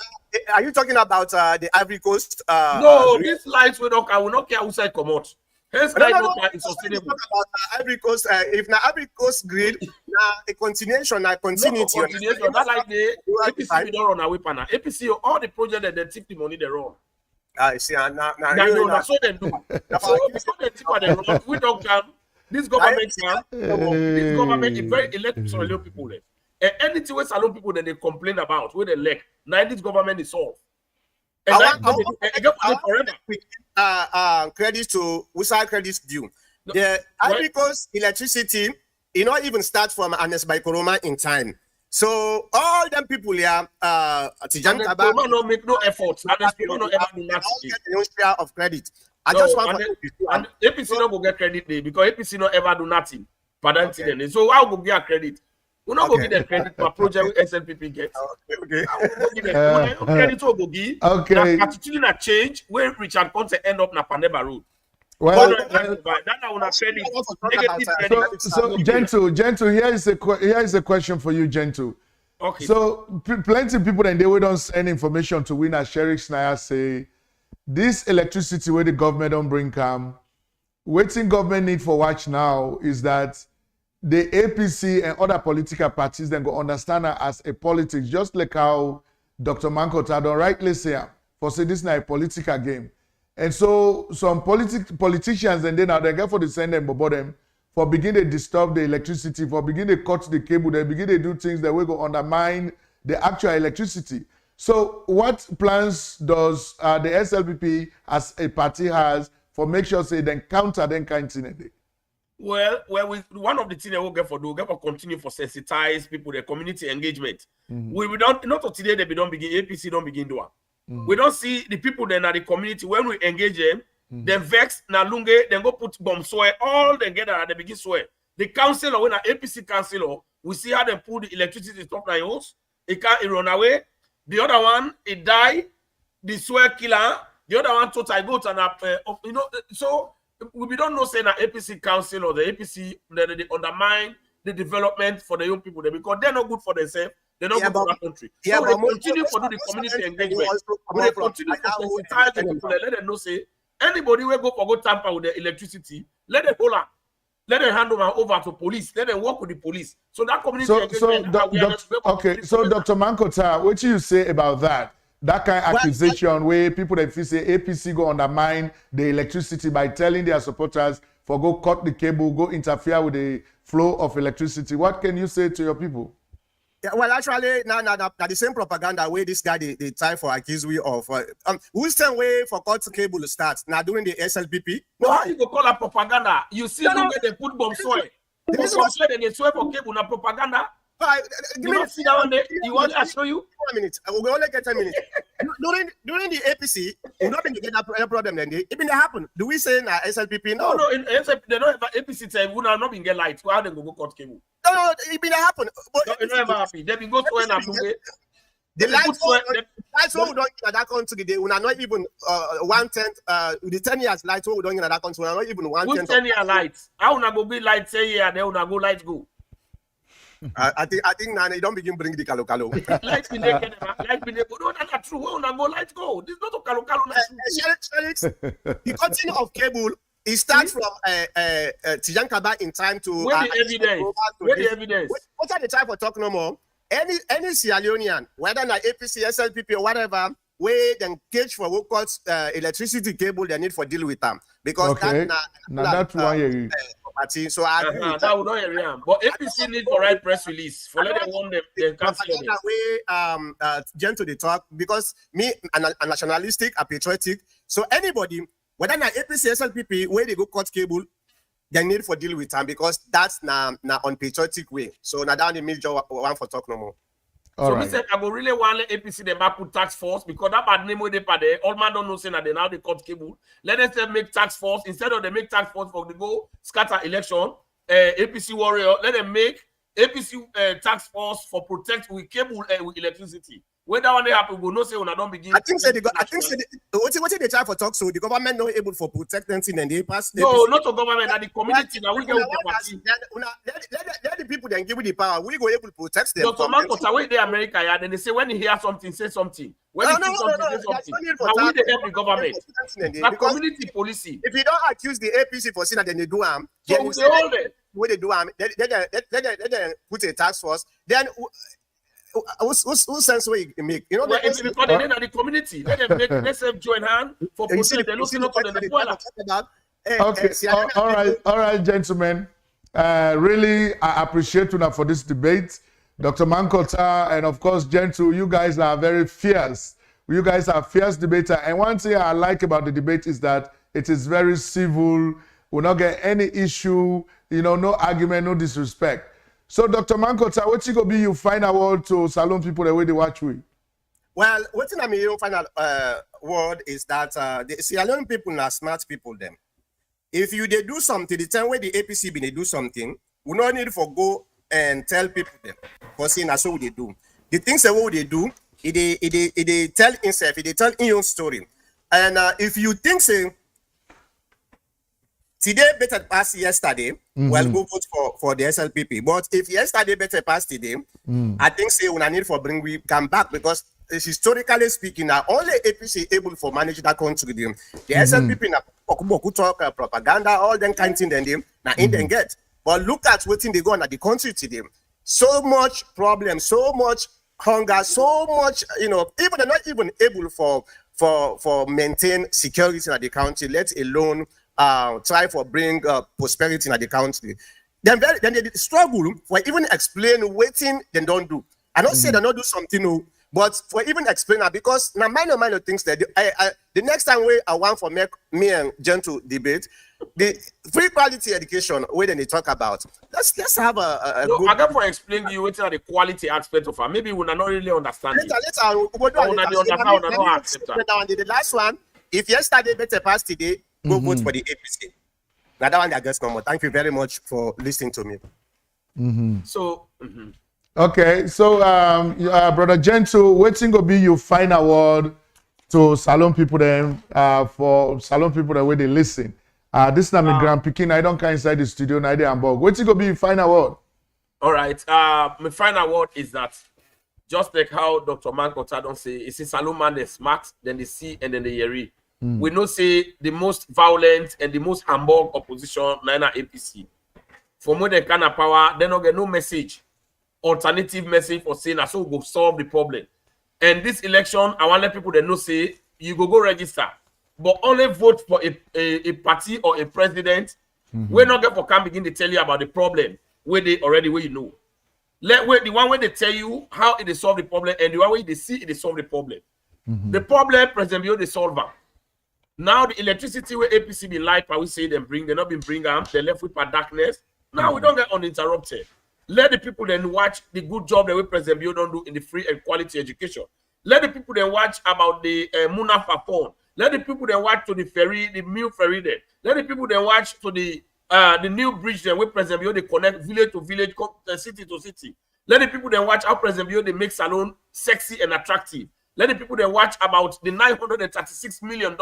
Are you talking about the Ivory Coast? No, these lights will not care outside come out. Hence, light not is sustainable. About Ivory Coast, if na Ivory Coast grid, na a continuation, na continuity. No continuation. That's like the APC we don't run away pana. APC all the project that they take the money they run. I see. Now that's what they do. So they take what they run. We don't come. This government can. This government is very elected Sierra Leone people. Anything with Sierra Leone people that they complain about, where they lack, now this government is solved. And credits to Usai credits due. The Ivory Coast electricity, not even start from Anes by Koroma in time. So all them people here, Tijan Kaba, no make no efforts. Anes no ever do nothing. No share of credit. I no, just want and APC no go get credit there because APC no ever do nothing. Okay. So how go get credit? We not go give them credit for project with SLPP gets. Okay. Credit will go give. Okay. Attitude na change where Richard Conte end up na Paneba Road. Well, so Gentle, here is a question for you, Gentle. Okay. So plenty of people and they will don't send information to win as Sheriff Snaya say this electricity where the government don't bring come. Waiting government need for watch now is that the APC and other political parties then go understand her as a politics, just like how Dr. Mankota don't rightly say for say this is not a political game. And so some politicians and then now they get for the send them about them for begin to disturb the electricity, for begin to cut the cable, they begin to do things that will go undermine the actual electricity. So what plans does the SLPP as a party has for make sure say then counter them kind of thing? Well, one of the things that we'll get for continue for sensitize people, the community engagement. We don't not today they don't begin APC don't begin doing. We don't see the people then at the community when we engage them, then vex na lunge, then go put bomb swear all together at the begin swear. The councillor, when an APC councillor, we see how they pull the electricity top na yours, it can't run away. The other one, it die, the swear killer, the other one total go to so we don't know say that APC council or the APC they undermine the development for the young people there because they're not good for themselves, they're not good for the country. So they continue to do the community engagement. They continue to sensitize the people and let them know say anybody will go for go tamper with the electricity, let them hold up. Let them hand over to police. Let them work with the police. So that community engagement. So Dr. Mankota, what do you say about that? That kind of accusation where people that feel say APC go undermine the electricity by telling their supporters for go cut the cable, go interfere with the flow of electricity. What can you say to your people? Yeah, well, actually, now the same propaganda way this guy they try for accuse we of who's the way for cut cable starts now doing the SLPP. No, how you go call that propaganda? You see where they put bomb soil. Bomb soil they swear for cable na propaganda. You want to see that one there? You want to show you? 1 minute. We only get 10 minutes. during the APC, you not been get that problem then. It been happen. Do we say in SLPP? No. In SLPP, they don't have APC time. We not been get light. How they go cut cable? No, it been happen. But it never happen. They been go to and the lights we don't get that country. They will not even 1/10. The 10 years lights we don't get that country. We are not even 1/10. 10 year lights. How una go be light say here? They una go light go. I think now they don't begin bring the kalo. Light be naked, light be naked. No, that's not true. Where una go light go? This is not a kalo. The cutting of cable. It starts from Tijan Kaba in time to. Where the evidence? Where the evidence? What are the time for talk no more? Any Sierra Leonean, whether na APC, SLPP or whatever, where they engage for what calls electricity cable, they need for deal with them because that's one. So I agree with that would not hear him. But APC need for right press release for let them want them. They cancel it. Way gentle they talk because me a nationalistic, a patriotic. So anybody, whether na APC, SLPP, where they go cut cable, they need for deal with them because that's na on patriotic way. So now down the major one for talk no more. So we said I go really want let APC them back put tax force because that bad name where they pay all man don't know say that they now they cut cable. Let them make tax force instead of they make tax force for the go scatter election. APC warrior let them make APC tax force for protect with cable with electricity. When that one they happen, we no say when I don't begin. I think say what they try for talk so the government not able for protect them and they pass. No, not the government, and the community. Now we get let the people then give you the power. We go able to protect them. Dr. Manko, away the America, yeah. Then they say when you hear something, say something. When you see something, say something. Now we they help the government. The community policy. If you don't accuse the APC for sin, then they do harm. So we hold it. When they do harm, let them put a task force. Then who sense where you make? You know, because they need the community. Let them make themselves join hand for protect. They looking up to the Okay, all right, gentlemen. Really, I appreciate you for this debate. Dr. Mankota and of course, Gentle, you guys are very fierce. You guys are fierce debater. And one thing I like about the debate is that it is very civil. We'll not get any issue, you know, no argument, no disrespect. So, Dr. Mankota, what's it going to be you final word to Salon people the way they watch we? Well, what I mean, final word is that the Sierra Leone people are smart people them. If you they do something, the time where the APC they do something, we don't need to go and tell people them. For saying that's what they do. The things that what they do, they tell himself, they tell in your story. And if you think say today better pass yesterday, well go vote for the SLPP. But if yesterday better pass today, I think say we need for bring we come back because historically speaking, now only APC able for manage that country. The SLPP na talk propaganda, all them kind of thing then now in them get. But look at what they go on at the country today. So much problem, so much hunger, so much, you know, even they're not even able for maintain security in the country, let alone try for bring prosperity in the country. Then they struggle for even explain waiting they don't do. I don't say they don't do something new, but for even explain that because now minor things that the next time I want for me and Gentle debate, the free quality education where they talk about. Let's have a no, I got for explain to you what's the quality aspect of it. Maybe we not really understand. The last one, if yesterday better pass today, go vote for the APC. Now that one I guess no more. Thank you very much for listening to me. So okay, so Brother Gentle, what's going to be your final word to Salon people then for Salon people the way they listen? This is not my grand picking. I don't come inside the studio. Neither am Bob. What's it gonna be your final word? All right. My final word is that just like how Dr. Mankota don't say, it's a Salon man they smart, then they see and then they hear. We know say the most violent and the most humble opposition, Nina APC. For more than kind of power, they don't get no message, alternative message for saying that so we go solve the problem. And this election, I want to let people that know say you go register. But only vote for a party or a president. We're not going to begin to tell you about the problem where they already where you know. The one where they tell you how it is solve the problem and the one where they see it is solve the problem. The problem, President Bio, they solve them. Now the electricity where APC be light, we say them bring, they not been bring them, they left with darkness. Now we don't get uninterrupted. Let the people then watch the good job that we President Bio don't do in the free and quality education. Let the people then watch about the Munafa phone. Let the people then watch to the ferry, the new ferry there. Let the people then watch to the new bridge there where President Bio they connect village to village, city to city. Let the people then watch how President Bio they make Salon sexy and attractive. Let the people then watch about the $936 million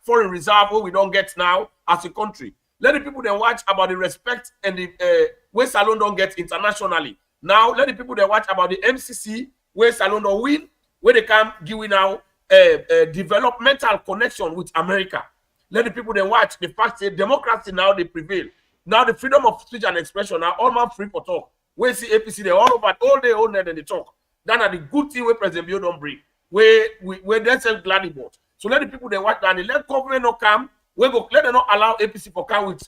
foreign reserve where we don't get now as a country. Let the people then watch about the respect and the where Salon don't get internationally. Now let the people then watch about the MCC where Salon don't win, where they can give now developmental connection with America. Let the people then watch the fact that democracy now they prevail. Now the freedom of speech and expression now all man free for talk. We see APC they all over all day all night and they talk. That are the good thing where President Bio don't bring. Where they self glad about. So let the people then watch that and let government not come. Let them not allow APC for come with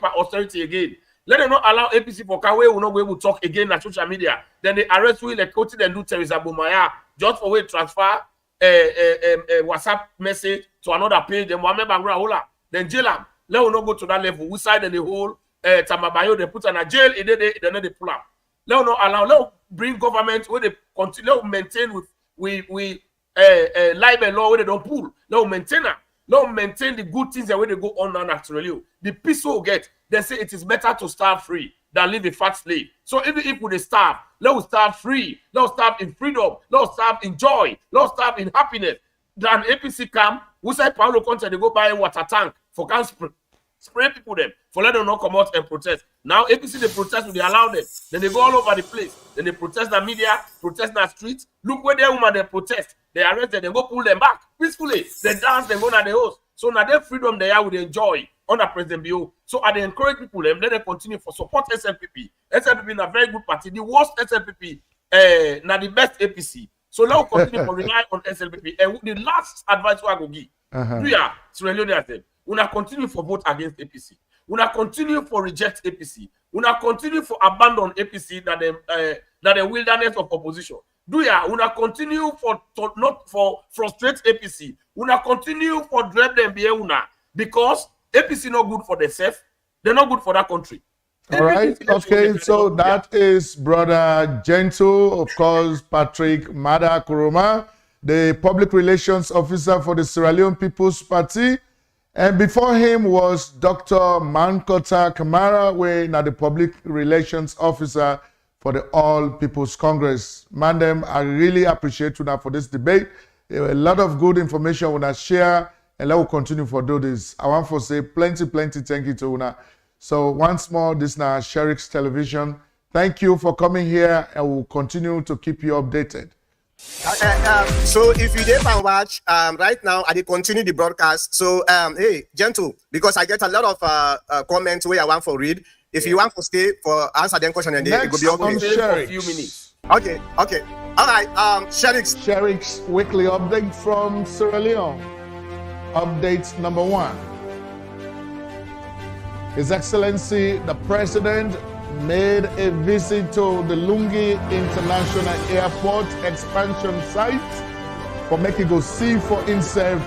austerity again. Let them not allow APC for come where we not be able to talk again on social media. Then they arrest we like coach and do Teresa Bumaya just for way transfer WhatsApp message to another page. Then Mohamed Bangra Hola. Then jail them. Let us not go to that level. We side in the whole Tamabayo they put in a jail. They pull up. Let us not allow. Let us bring government where they continue to maintain with libel law where they don't pull. Let us maintain that. Let us maintain the good things that where they go on naturally. The peace we get. They say it is better to start free than live a fat slave. So even if we starve, let us starve free, let us starve in freedom, let us starve in joy, let us starve in happiness. Than APC come, we say Paulo Conte, they go buy a water tank for cancer. Spray people them for let them not come out and protest. Now APC they protest, they allow them. Then they go all over the place. Then they protest the media, protest the streets. Look where they woman they protest. They arrest them, they go pull them back peacefully. They dance, they go to the host. So now their freedom they are will enjoy under President Bio. So I they encourage people them, let them continue for support SLPP. SLPP is a very good party. The worst SLPP, now the best APC. So now continue to rely on SLPP. And the last advice I go give, we are Sierra Leoneans. We not continue for vote against APC. We not continue for reject APC. We not continue for abandon APC that the wilderness of opposition. We not continue not for frustrate APC. We not continue for drive them be una because APC not good for themselves. They're not good for that country. All right. Okay. So that is Brother Gentle, of course, Patrick Mada Kuruma, the public relations officer for the Sierra Leone People's Party. And before him was Dr. Mankota Kamara, where now the public relations officer for the All People's Congress. Madam, I really appreciate you now for this debate. There were a lot of good information when I share, and let will continue for do this. I want to say plenty thank you to Una. So once more, this now Sherrick's Television. Thank you for coming here, and we'll continue to keep you updated. So if you did watch right now, I did continue the broadcast. So hey, Gentle, because I get a lot of comments where I want to read. If you want to stay for answer them question, and it will be okay for a few minutes. Okay. All right. Sherrick's weekly update from Sierra Leone. Update number 1. His Excellency the President made a visit to the Lungi International Airport expansion site for making go see for himself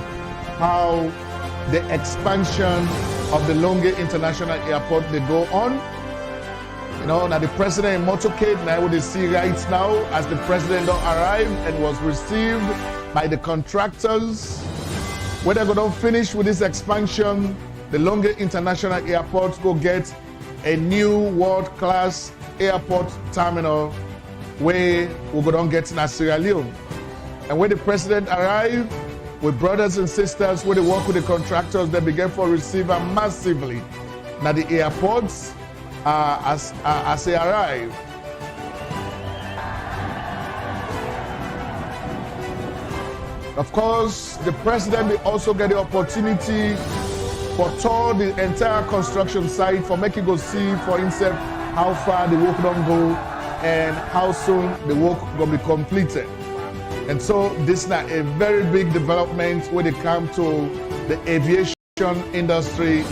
how the expansion of the Lungi International Airport they go on. You know, now the president in motorcade now we see right now as the president arrived and was received by the contractors. When they're going to finish with this expansion, the Lungi International Airport go get a new world-class airport terminal where we're going to get in Sierra Leone. And when the president arrived, with brothers and sisters, when they work with the contractors, they began to receive massively. Now the airports, as they arrive, of course, the president will also get the opportunity for tour the entire construction site for making go see for himself how far the work don't go and how soon the work will be completed. And so this is a very big development when it comes to the aviation industry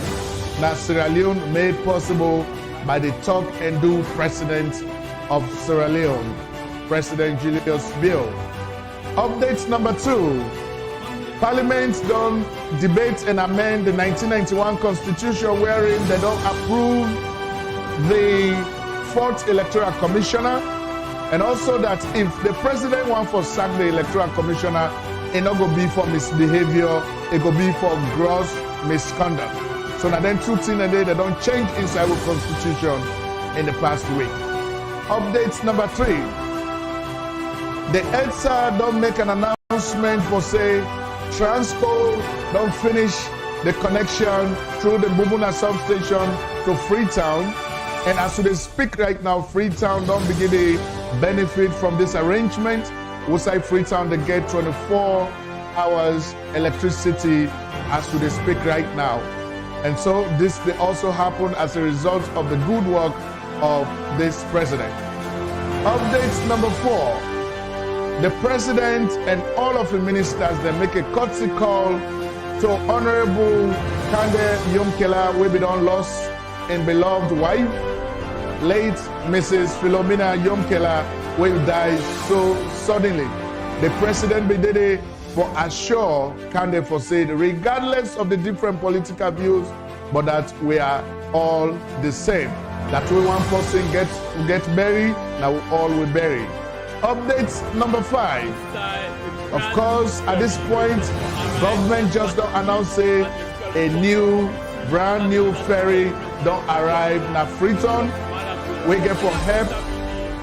that Sierra Leone made possible by the talk and do president of Sierra Leone, President Julius Bill. Update number 2. Parliament don't debate and amend the 1991 Constitution wherein they don't approve the 4th Electoral Commissioner, and also that if the president wants to sack the Electoral Commissioner, it not go be for misbehavior, it go be for gross misconduct. So now then 2 things they don't change inside the Constitution in the past week. Update number 3. The EDSA don't make an announcement for say Transco don't finish the connection through the Bubuna substation to Freetown. And as we speak right now, Freetown don't begin to benefit from this arrangement. We say Freetown they get 24 hours electricity as we speak right now. And so this they also happen as a result of the good work of this president. Update number 4. The president and all of the ministers, they make a courtesy call to Honorable Kande Yomkela, we be done lost and beloved wife, late Mrs. Philomena Yomkela, we died so suddenly. The president be did it for assure Kande for saying, regardless of the different political views, but that we are all the same. That we one person get buried, now we all will bury. Update number 5. Of course, at this point, government just don't announce a brand new ferry don't arrive na Freetown. we get for help,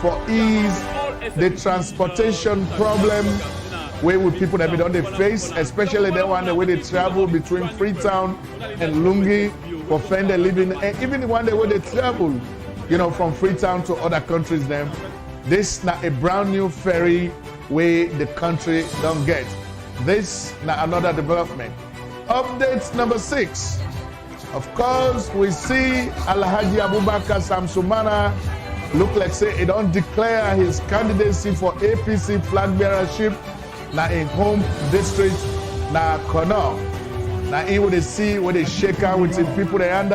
for ease, the transportation problem where with people that we don't they face, especially the one where they travel between Freetown and Lungi for find a living, and even the one where they travel, you know, from Freetown to other countries. Them, this not a brand new ferry where the country don't get. This not another development. Update number 6. Of course, we see Alhaji Abubakar Samsumana look like say he don't declare his candidacy for APC flag bearership now in home district now Kono. Now he would see where they shake out with the people they under,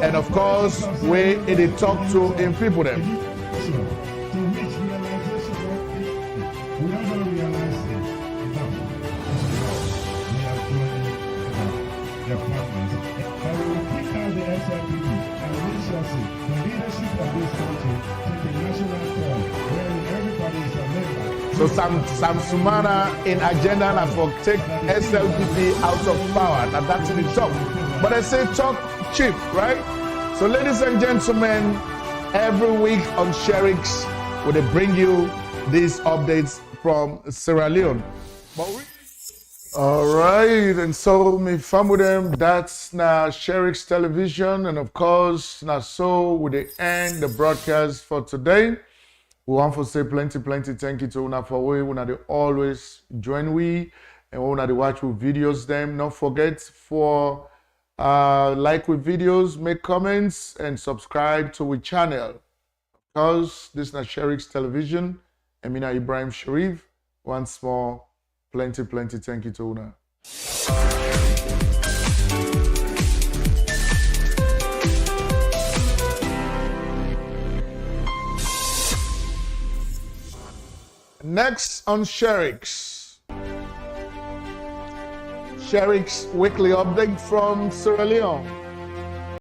and of course where they talk to in people them. The SLPP and leadership, the leadership of this country take a national call wherein everybody is a member. So Sam Sumana in agenda and for take SLPP out of power. Now that's the talk. But I say talk cheap, right? So ladies and gentlemen, every week on Sherix, will they bring you these updates from Sierra Leone. All right, and so me fam with them, that's now Sherix Television, and of course, now so we they end the broadcast for today. We want to say plenty thank you to una for we una they always join we, and una they watch with videos them. Don't forget for like with videos, make comments, and subscribe to we channel. Because this is not Sherix Television, and me Ibrahim Sharif. Once more, plenty thank you to una. Next on Sherix weekly update from Sierra Leone.